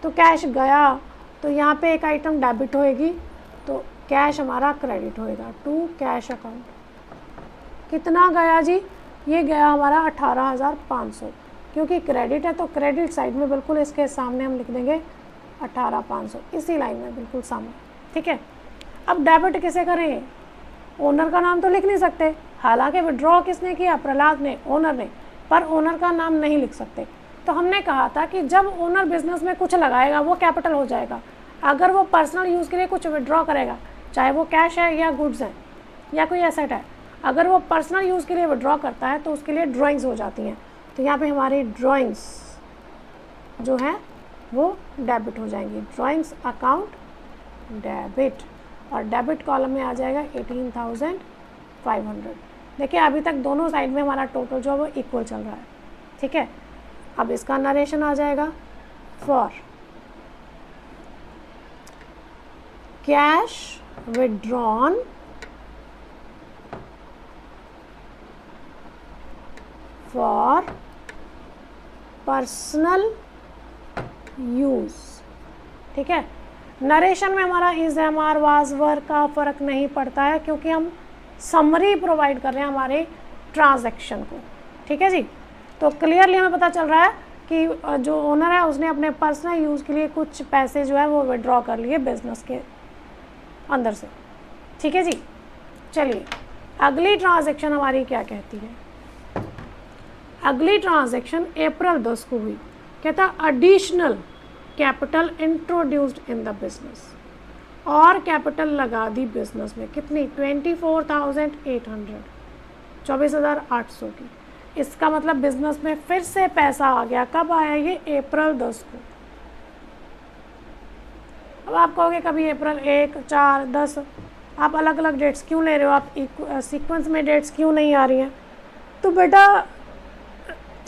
तो कैश गया तो यहाँ पे एक आइटम डेबिट होएगी तो कैश हमारा क्रेडिट होएगा टू कैश अकाउंट। कितना गया जी, ये गया हमारा 18,500, क्योंकि क्रेडिट है तो क्रेडिट साइड में बिल्कुल इसके सामने हम लिख देंगे 18,500, इसी लाइन में बिल्कुल सामने। ठीक है, अब डेबिट किसे करें, ओनर का नाम तो लिख नहीं सकते, हालांकि विड्रॉ किसने किया, प्रहलाद ने, ओनर ने, पर ओनर का नाम नहीं लिख सकते। तो हमने कहा था कि जब ओनर बिजनेस में कुछ लगाएगा वो कैपिटल हो जाएगा। अगर वो पर्सनल यूज़ के लिए कुछ विड्रॉ करेगा, चाहे वो कैश है या गुड्स हैं या कोई एसेट है, अगर वो पर्सनल यूज़ के लिए विड्रॉ करता है तो उसके लिए ड्राइंग्स हो जाती हैं। तो यहाँ पे हमारी ड्राइंग्स जो हैं वो डेबिट हो जाएंगी, ड्राइंग्स अकाउंट डेबिट, और डेबिट कॉलम में आ जाएगा 18,500। देखिए अभी तक दोनों साइड में हमारा टोटल जो है वो इक्वल चल रहा है। ठीक है, अब इसका नरेशन आ जाएगा, for cash withdrawn for personal use. ठीक है, नरेशन में हमारा इज, एम, आर, वाज, वर का फ़र्क नहीं पड़ता है क्योंकि हम समरी प्रोवाइड कर रहे हैं हमारे ट्रांजैक्शन को। ठीक है जी, तो क्लियरली हमें पता चल रहा है कि जो ओनर है उसने अपने पर्सनल यूज़ के लिए कुछ पैसे जो है वो विड्रॉ कर लिए बिजनेस के अंदर से। ठीक है जी, चलिए अगली ट्रांजैक्शन हमारी क्या कहती है। अगली ट्रांजैक्शन अप्रैल 10 को हुई, कहता additional capital introduced in the business, और कैपिटल लगा दी बिजनेस में, कितनी, 24,800, 24,800 की। इसका मतलब बिजनेस में फिर से पैसा आ गया। कब आया ये, अप्रैल 10 को। अब आप कहोगे कभी अप्रैल 1, 4, 10, आप अलग अलग डेट्स क्यों ले रहे हो, आप सीक्वेंस में डेट्स क्यों नहीं आ रही हैं। तो बेटा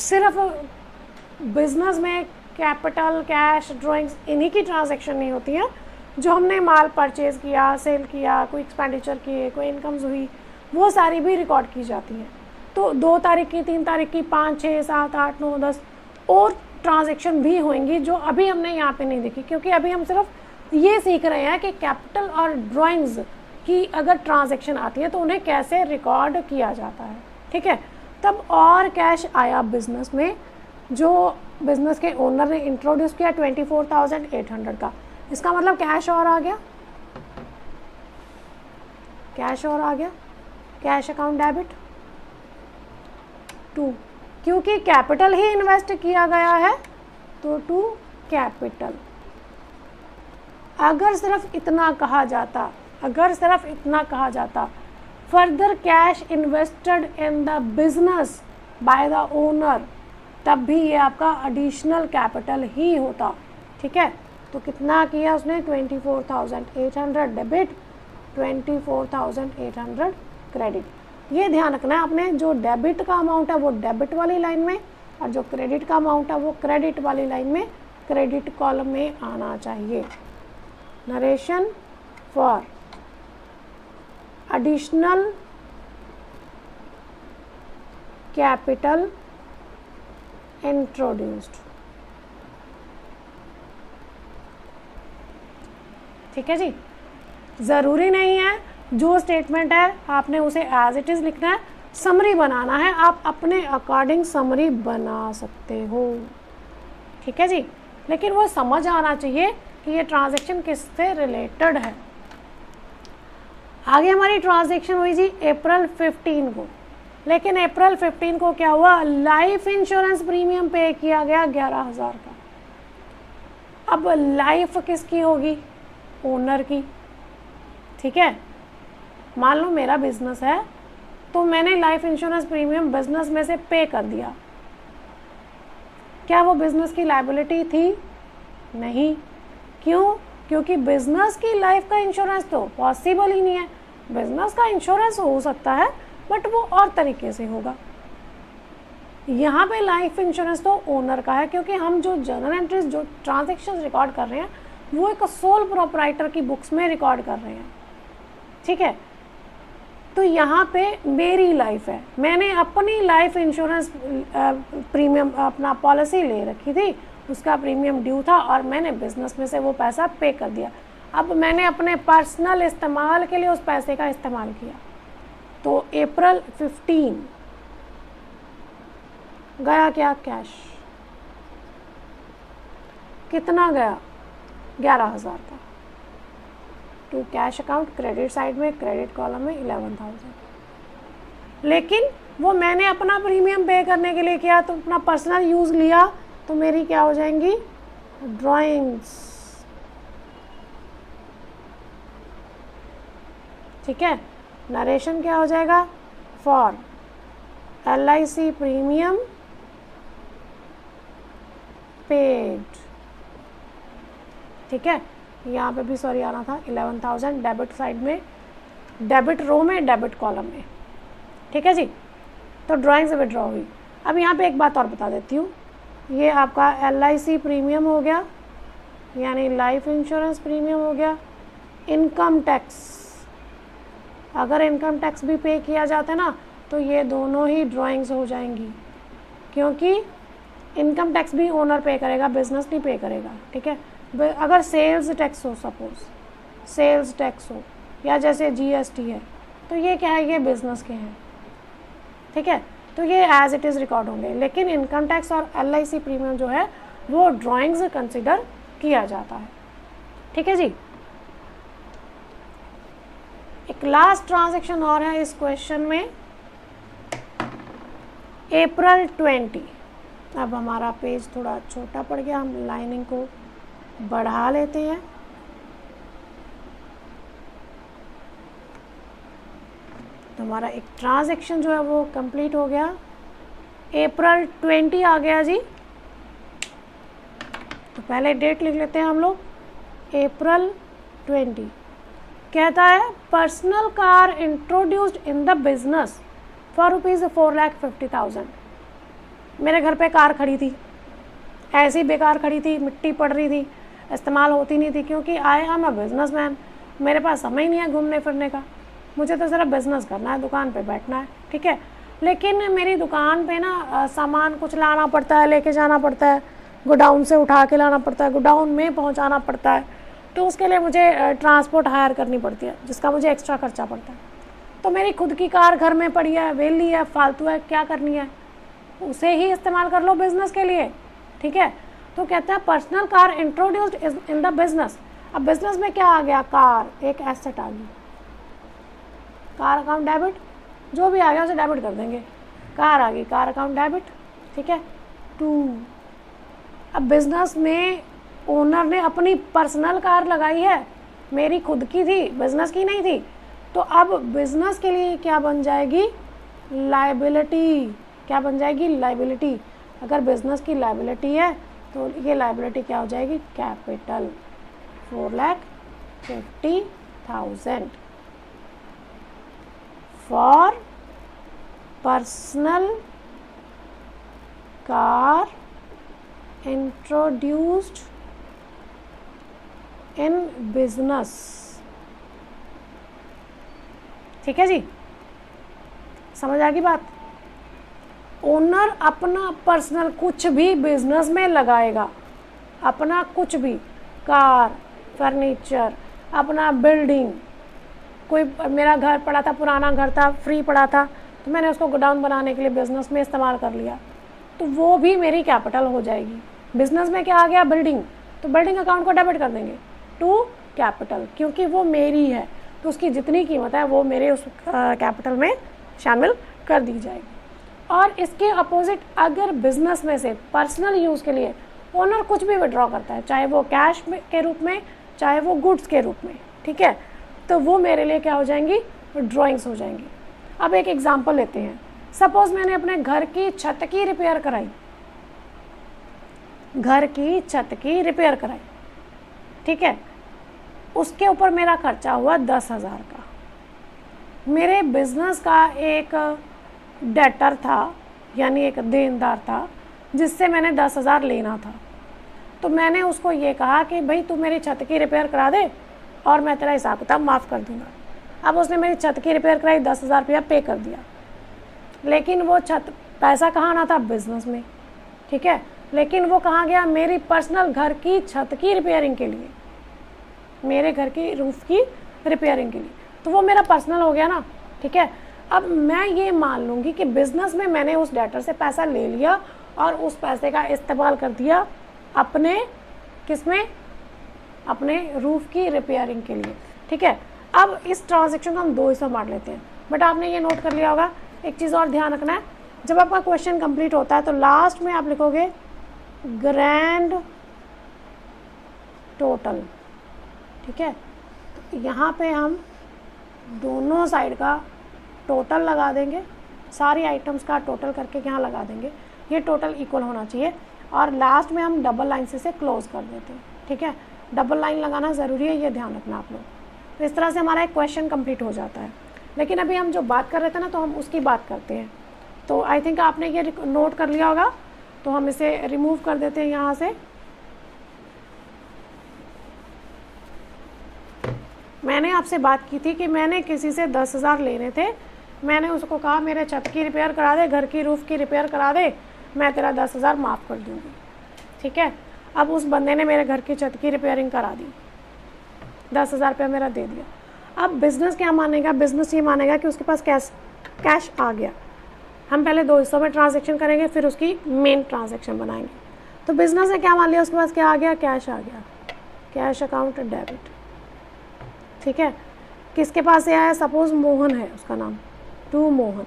सिर्फ बिजनेस में कैपिटल, कैश, ड्राइंग्स, इन्हीं की ट्रांजैक्शन नहीं होती है। जो हमने माल परचेज़ किया, सेल किया, कोई एक्सपेंडिचर किए, कोई इनकम्स हुई, वो सारी भी रिकॉर्ड की जाती हैं। तो 2 तारीख की, 3 तारीख की, 5, 6, 7, 8, 9, 10 और ट्रांजैक्शन भी होंगी जो अभी हमने यहाँ पे नहीं देखी, क्योंकि अभी हम सिर्फ ये सीख रहे हैं कि कैपिटल और ड्राइंग्स की अगर ट्रांजैक्शन आती है तो उन्हें कैसे रिकॉर्ड किया जाता है। ठीक है, तब और कैश आया बिजनेस में, जो बिजनेस के ओनर ने इंट्रोड्यूस किया 24,800 का। इसका मतलब कैश और आ गया, कैश और आ गया, कैश अकाउंट डेबिट 2, क्योंकि कैपिटल ही इन्वेस्ट किया गया है तो 2 कैपिटल। अगर सिर्फ इतना कहा जाता, further cash invested in the business by the owner, तब भी ये आपका एडिशनल कैपिटल ही होता। ठीक है, तो कितना किया उसने, 24,800 डेबिट, 24,800 क्रेडिट। ये ध्यान रखना है आपने, जो डेबिट का अमाउंट है वो डेबिट वाली लाइन में, और जो क्रेडिट का अमाउंट है वो क्रेडिट वाली लाइन में, क्रेडिट कॉलम में आना चाहिए। Narration for additional capital introduced. ठीक है जी, ज़रूरी नहीं है जो स्टेटमेंट है आपने उसे एज इट इज़ लिखना है, समरी बनाना है, आप अपने अकॉर्डिंग समरी बना सकते हो। ठीक है जी, लेकिन वो समझ आना चाहिए कि ये ट्रांजैक्शन किससे रिलेटेड है। आगे हमारी ट्रांजैक्शन हुई जी अप्रैल 15 को, लेकिन अप्रैल 15 को क्या हुआ, लाइफ इंश्योरेंस प्रीमियम पे किया गया 11,000 का। अब लाइफ किसकी होगी, ओनर की। ठीक है, मान लो मेरा बिजनेस है तो मैंने लाइफ इंश्योरेंस प्रीमियम बिजनेस में से पे कर दिया, क्या वो बिजनेस की लायबिलिटी थी? नहीं। क्यों? क्योंकि बिजनेस की लाइफ का इंश्योरेंस तो पॉसिबल ही नहीं है। बिजनेस का इंश्योरेंस हो सकता है बट वो और तरीके से होगा। यहाँ पे लाइफ इंश्योरेंस तो ओनर का है, क्योंकि हम जो जर्नल एंट्रीज, जो ट्रांजैक्शंस रिकॉर्ड कर रहे हैं वो एक सोल प्रोप्राइटर की बुक्स में रिकॉर्ड कर रहे हैं। ठीक है, तो यहाँ पे मेरी लाइफ है, मैंने अपनी लाइफ इंश्योरेंस प्रीमियम अपना पॉलिसी ले रखी थी, उसका प्रीमियम ड्यू था और मैंने बिजनेस में से वो पैसा पे कर दिया। अब मैंने अपने पर्सनल इस्तेमाल के लिए उस पैसे का इस्तेमाल किया, तो अप्रैल 15 गया क्या, कैश। कितना गया, 11,000 का। To cash account, credit side में, क्रेडिट कॉलम में 11,000। लेकिन वो मैंने अपना प्रीमियम पे करने के लिए किया, तो अपना पर्सनल यूज़ लिया, तो मेरी क्या हो जाएंगी, ड्राइंग्स। ठीक है, नरेशन क्या हो जाएगा, फॉर LIC प्रीमियम पेड। ठीक है, यहाँ पे भी सॉरी आना था 11,000 डेबिट साइड में, डेबिट रो में, डेबिट कॉलम में। ठीक है जी, तो ड्राइंग से विड्रॉ हुई। अब यहाँ पे एक बात और बता देती हूँ, ये आपका LIC प्रीमियम हो गया, यानी लाइफ इंश्योरेंस प्रीमियम हो गया। इनकम टैक्स, अगर इनकम टैक्स भी पे किया जाता है ना, तो ये दोनों ही ड्राइंग्स हो जाएंगी, क्योंकि इनकम टैक्स भी ओनर पे करेगा, बिजनेस नहीं पे करेगा। ठीक है, अगर सेल्स टैक्स हो, सपोज सेल्स टैक्स हो, या जैसे GST है, तो ये क्या है, ये बिजनेस के हैं। ठीक है, तो ये एज इट इज़ रिकॉर्ड होंगे, लेकिन इनकम टैक्स और LIC प्रीमियम जो है वो ड्राइंग्स कंसिडर किया जाता है। ठीक है जी, एक लास्ट ट्रांजैक्शन और है इस क्वेश्चन में, अप्रैल 20। अब हमारा पेज थोड़ा छोटा पड़ गया, हम लाइनिंग को बढ़ा लेते हैं। तो हमारा एक ट्रांजैक्शन जो है वो कंप्लीट हो गया, अप्रैल 20 आ गया जी। तो पहले डेट लिख लेते हैं हम लोग, अप्रैल 20। कहता है personal car introduced in the business for ₹4,50,000। मेरे घर पे कार खड़ी थी, ऐसी बेकार खड़ी थी, मिट्टी पड़ रही थी, इस्तेमाल होती नहीं थी, क्योंकि आई एम अ बिजनेसमैन, मेरे पास समय नहीं है घूमने फिरने का, मुझे तो सिर्फ बिजनेस करना है, दुकान पे बैठना है। ठीक है, लेकिन मेरी दुकान पे ना सामान कुछ लाना पड़ता है, लेके जाना पड़ता है, गोडाउन से उठा के लाना पड़ता है, गोडाउन में पहुंचाना पड़ता है, तो उसके लिए मुझे ट्रांसपोर्ट हायर करनी पड़ती है, जिसका मुझे एक्स्ट्रा खर्चा पड़ता है। तो मेरी खुद की कार घर में पड़ी है, वेली है, फालतू है, क्या करनी है, उसे ही इस्तेमाल कर लो बिजनेस के लिए। ठीक है, तो कहता है personal car introduced in the business. अब बिजनेस में क्या आ गया, कार एक एसेट आ गई, कार अकाउंट डेबिट, जो भी आ गया उसे डेबिट कर देंगे, कार आ गई, कार अकाउंट डेबिट। ठीक है, 2। अब बिजनेस में ओनर ने अपनी पर्सनल कार लगाई है, मेरी खुद की थी, बिजनेस की नहीं थी, तो अब बिजनेस के लिए क्या बन जाएगी, लायबिलिटी। क्या बन जाएगी, लायबिलिटी। अगर बिजनेस की लायबिलिटी है तो ये लायबिलिटी क्या हो जाएगी, capital, 4,50,000 for personal car introduced in business. ठीक है जी, समझ आ गई बात। ओनर अपना पर्सनल कुछ भी बिजनेस में लगाएगा, अपना कुछ भी, कार, फर्नीचर, अपना बिल्डिंग, कोई मेरा घर पड़ा था, पुराना घर था, फ्री पड़ा था, तो मैंने उसको गोडाउन बनाने के लिए बिजनेस में इस्तेमाल कर लिया, तो वो भी मेरी कैपिटल हो जाएगी। बिजनेस में क्या आ गया, बिल्डिंग, तो बिल्डिंग अकाउंट को डेबिट कर देंगे टू कैपिटल, क्योंकि वो मेरी है, तो उसकी जितनी कीमत है वो मेरे उस कैपिटल में शामिल कर दी जाएगी। और इसके अपोजिट अगर बिजनेस में से पर्सनल यूज़ के लिए ओनर कुछ भी विड्रॉ करता है, चाहे वो कैश के रूप में, चाहे वो गुड्स के रूप में, ठीक है, तो वो मेरे लिए क्या हो जाएंगी, ड्राइंग्स हो जाएंगी। अब एक एग्जांपल लेते हैं। सपोज मैंने अपने घर की छत की रिपेयर कराई, घर की छत की रिपेयर कराई, ठीक है, उसके ऊपर मेरा खर्चा हुआ 10,000 का। मेरे बिजनेस का एक डेटर था, यानी एक देनदार था, जिससे मैंने 10,000 लेना था, तो मैंने उसको ये कहा कि भाई तू मेरी छत की रिपेयर करा दे और मैं तेरा हिसाब किताब माफ़ कर दूंगा। अब उसने मेरी छत की रिपेयर कराई, 10,000 रुपया पे कर दिया, लेकिन वो छत, पैसा कहाँ आना था, बिजनेस में, ठीक है, लेकिन वो कहाँ गया, मेरी पर्सनल घर की छत की रिपेयरिंग के लिए, मेरे घर की रूफ की रिपेयरिंग के लिए, तो वो मेरा पर्सनल हो गया ना, ठीक है। अब मैं ये मान लूँगी कि बिजनेस में मैंने उस डेटर से पैसा ले लिया और उस पैसे का इस्तेमाल कर दिया अपने किसमें, अपने रूफ की रिपेयरिंग के लिए, ठीक है। अब इस ट्रांजैक्शन को हम दो हिस्सों में बांट लेते हैं, बट आपने ये नोट कर लिया होगा, एक चीज़ और ध्यान रखना है, जब आपका क्वेश्चन कंप्लीट होता है तो लास्ट में आप लिखोगे ग्रैंड टोटल, ठीक है। तो यहाँ पे हम दोनों साइड का टोटल लगा देंगे, सारी आइटम्स का टोटल करके यहाँ लगा देंगे, ये टोटल इक्वल होना चाहिए, और लास्ट में हम डबल लाइन से क्लोज कर देते हैं, ठीक है। डबल लाइन लगाना ज़रूरी है, ये ध्यान रखना आप लोग। तो इस तरह से हमारा एक क्वेश्चन कंप्लीट हो जाता है। लेकिन अभी हम जो बात कर रहे थे ना, तो हम उसकी बात करते हैं। तो आई थिंक आपने ये नोट कर लिया होगा, तो हम इसे रिमूव कर देते हैं यहाँ से। मैंने आपसे बात की थी कि मैंने किसी से 10,000 लेने थे, मैंने उसको कहा मेरे छत की रिपेयर करा दे, घर की रूफ की रिपेयर करा दे, मैं तेरा 10,000 माफ़ कर दूँगी, ठीक है। अब उस बंदे ने मेरे घर की छत की रिपेयरिंग करा दी, 10,000 रुपया मेरा दे दिया। अब बिज़नेस क्या मानेगा, बिज़नेस ये मानेगा कि उसके पास कैश आ गया। हम पहले दो हिस्सों में ट्रांजैक्शन करेंगे, फिर उसकी मेन ट्रांजैक्शन बनाएंगे। तो बिज़नेस ने क्या मान लिया, उसके पास क्या आ गया, कैश आ गया, कैश अकाउंट डेबिट, ठीक है। किसके पास से आया, सपोज मोहन है उसका नाम, टू मोहन।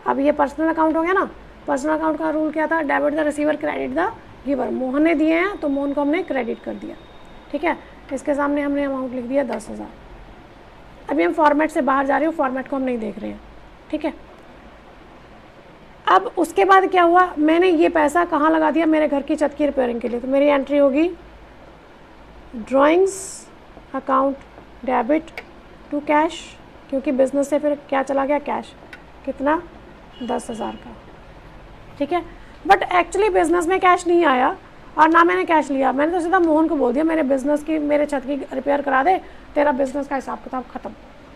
अब ये पर्सनल अकाउंट हो गया ना, पर्सनल अकाउंट का रूल क्या था, debit the receiver credit the giver. Mohan ने दिए हैं तो मोहन को हमने क्रेडिट कर दिया, ठीक है। इसके सामने हमने अमाउंट लिख दिया 10,000। अभी हम फॉर्मेट से बाहर जा रहे हो, फॉर्मेट को हम नहीं देख रहे हैं, ठीक है। अब उसके बाद क्या हुआ, मैंने ये पैसा कहाँ लगा दिया, मेरे घर की छत की रिपेयरिंग के लिए। तो मेरी एंट्री होगी drawings account debit to cash, क्योंकि बिजनेस से फिर क्या चला गया, कैश, कितना, 10,000 का, ठीक है। बट एक्चुअली बिजनेस में कैश नहीं आया और ना मैंने कैश लिया, मैंने तो सीधा मोहन को बोल दिया मेरे बिजनेस की, मेरे छत की रिपेयर करा दे, तेरा बिजनेस का हिसाब किताब खत्म,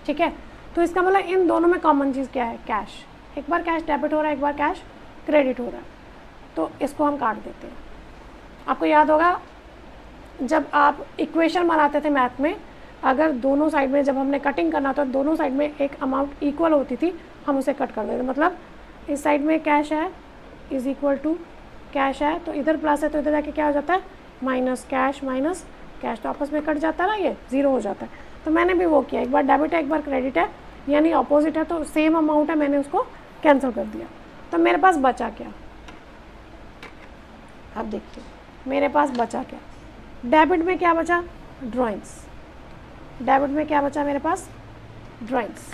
ठीक है। तो इसका मतलब इन दोनों में कॉमन चीज़ क्या है, कैश। एक बार कैश डेबिट हो रहा है, एक बार कैश क्रेडिट हो रहा है, तो इसको हम काट देते हैं। आपको याद होगा जब आप इक्वेशन बनाते थे मैथ में, अगर दोनों साइड में जब हमने कटिंग करना था, दोनों साइड में एक अमाउंट इक्वल होती थी, हम उसे कट कर देते। मतलब इस साइड में कैश है इज़ इक्वल टू कैश है, तो इधर प्लस है तो इधर जाके क्या हो जाता है, माइनस कैश, तो आपस में कट जाता है ना, ये ज़ीरो हो जाता है। तो मैंने भी वो किया, एक बार डेबिट है एक बार क्रेडिट है, यानी अपोजिट है, तो सेम अमाउंट है, मैंने उसको कैंसिल कर दिया। तो मेरे पास बचा क्या, अब देखिए मेरे पास बचा क्या, डेबिट में क्या बचा, ड्राइंग्स, डेबिट में क्या बचा मेरे पास, ड्राइंग्स।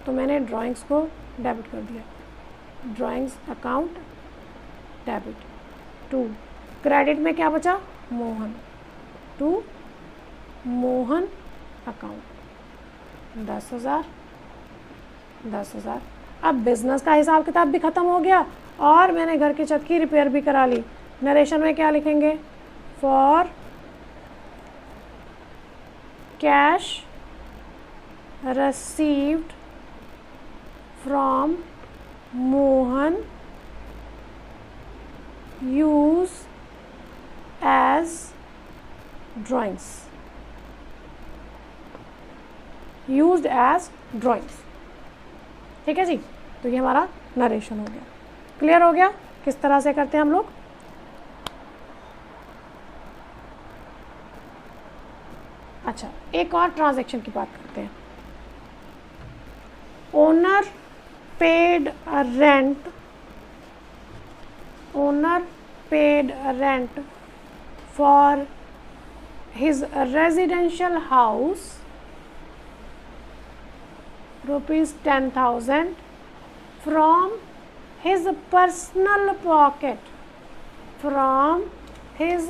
तो मैंने ड्राइंग्स को डेबिट कर दिया, drawings account debit to credit में क्या बचा, मोहन, टू मोहन अकाउंट 10,000। अब बिजनेस का हिसाब किताब भी ख़त्म हो गया और मैंने घर की छत की रिपेयर भी करा ली। नरेशन में क्या लिखेंगे, for cash received from Mohan use as drawings, used as drawings। ठीक है जी, तो ये हमारा नरेशन हो गया। क्लियर हो गया किस तरह से करते हैं हम लोग। अच्छा, एक और ट्रांजैक्शन की बात करते हैं। Owner paid rent, owner paid rent for his residential house ₹10,000 from his personal pocket, from his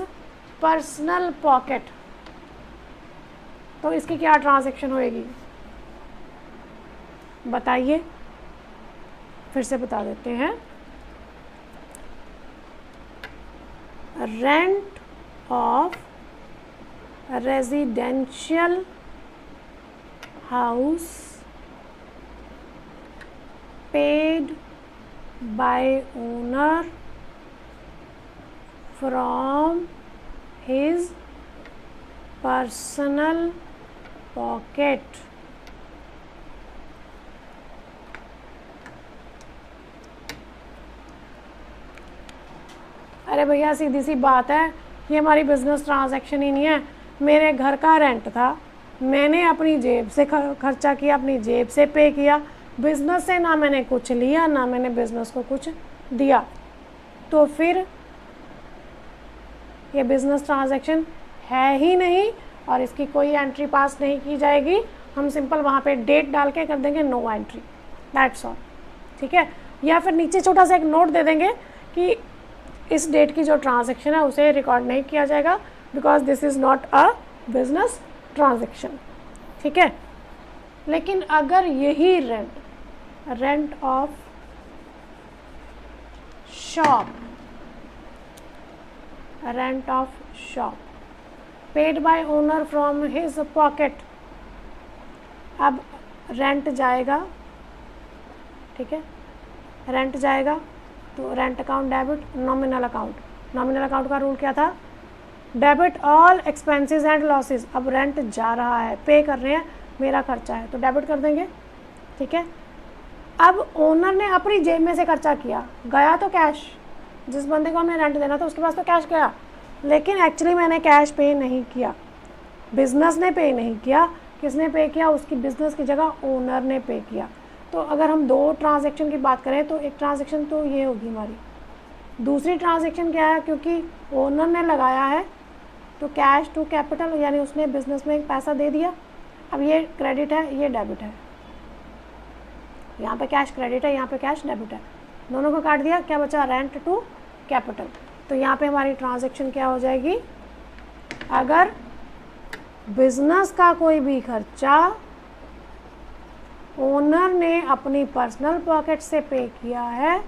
personal pocket। तो इसकी क्या ट्रांजैक्शन होएगी बताइए, फिर से बता देते हैं। Rent of residential house paid by owner from his personal pocket। अरे भैया सीधी सी बात है, ये हमारी बिजनेस ट्रांजैक्शन ही नहीं है। मेरे घर का रेंट था, मैंने अपनी जेब से खर्चा किया, अपनी जेब से पे किया। बिज़नेस से ना मैंने कुछ लिया, ना मैंने बिज़नेस को कुछ दिया, तो फिर ये बिज़नेस ट्रांजैक्शन है ही नहीं और इसकी कोई एंट्री पास नहीं की जाएगी। हम सिंपल वहाँ पे डेट डाल के कर देंगे नो एंट्री, दैट्स ऑल। ठीक है, या फिर नीचे छोटा सा एक नोट दे देंगे कि इस डेट की जो ट्रांजैक्शन है उसे रिकॉर्ड नहीं किया जाएगा, because this is not a business transaction. ठीक है, लेकिन अगर यही rent of shop, rent of shop paid by owner from his pocket, अब रेंट जाएगा, ठीक है, रेंट जाएगा तो rent account debit, nominal account, nominal account का रूल क्या था, debit all expenses and losses. अब रेंट जा रहा है, पे कर रहे हैं, मेरा खर्चा है तो डेबिट कर देंगे। ठीक है, अब ओनर ने अपनी जेब में से खर्चा किया, गया तो कैश, जिस बंदे को हमने रेंट देना था उसके पास तो कैश गया, लेकिन एक्चुअली मैंने कैश पे नहीं किया, बिजनेस ने पे नहीं किया। किसने पे किया, उसकी बिजनेस की जगह ओनर ने पे किया। तो अगर हम दो ट्रांजैक्शन की बात करें तो एक ट्रांजैक्शन तो ये होगी हमारी, दूसरी ट्रांजैक्शन क्या है, क्योंकि ओनर ने लगाया है तो कैश टू कैपिटल, यानी उसने बिजनेस में पैसा दे दिया। अब ये क्रेडिट है, ये डेबिट है, यहाँ पे कैश क्रेडिट है, यहाँ पे कैश डेबिट है, दोनों को काट दिया, क्या बचा, रेंट टू कैपिटल। तो यहाँ पे हमारी ट्रांजैक्शन क्या हो जाएगी, अगर बिजनेस का कोई भी खर्चा ओनर ने अपनी पर्सनल पॉकेट से पे किया है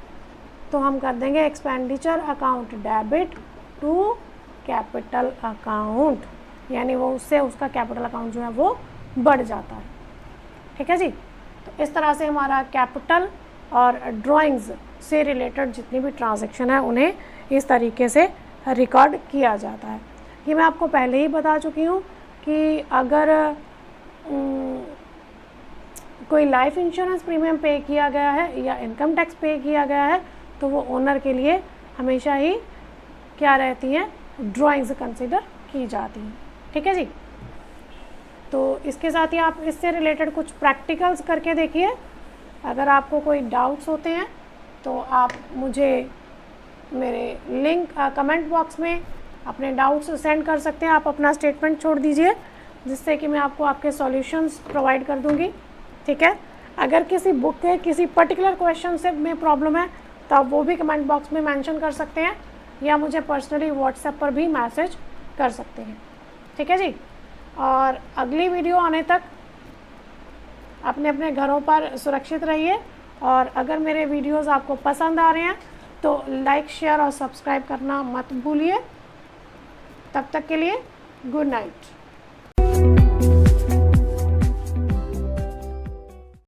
तो हम कर देंगे expenditure account debit to capital account, यानी वो उससे उसका कैपिटल अकाउंट जो है वो बढ़ जाता है। ठीक है जी, तो इस तरह से हमारा कैपिटल और ड्राइंग्स से रिलेटेड जितनी भी ट्रांजैक्शन है उन्हें इस तरीके से रिकॉर्ड किया जाता है। ये मैं आपको पहले ही बता चुकी हूँ कि अगर कोई लाइफ इंश्योरेंस प्रीमियम पे किया गया है या इनकम टैक्स पे किया गया है तो वो ओनर के लिए हमेशा ही क्या रहती हैं, ड्राइंग्स कंसिडर की जाती हैं। ठीक है जी, तो इसके साथ ही आप इससे रिलेटेड कुछ प्रैक्टिकल्स करके देखिए। अगर आपको कोई डाउट्स होते हैं तो आप मुझे मेरे लिंक कमेंट बॉक्स में अपने डाउट्स सेंड कर सकते हैं। आप अपना स्टेटमेंट छोड़ दीजिए जिससे कि मैं आपको आपके सॉल्यूशंस प्रोवाइड कर दूंगी। ठीक है, अगर किसी बुक के किसी पर्टिकुलर क्वेश्चन से में प्रॉब्लम है तो आप वो भी कमेंट बॉक्स में मेंशन कर सकते हैं या मुझे पर्सनली व्हाट्सएप पर भी मैसेज कर सकते हैं। ठीक है जी, और अगली वीडियो आने तक अपने अपने घरों पर सुरक्षित रहिए, और अगर मेरे वीडियोस आपको पसंद आ रहे हैं तो लाइक, शेयर और सब्सक्राइब करना मत भूलिए। तब तक के लिए गुड नाइट।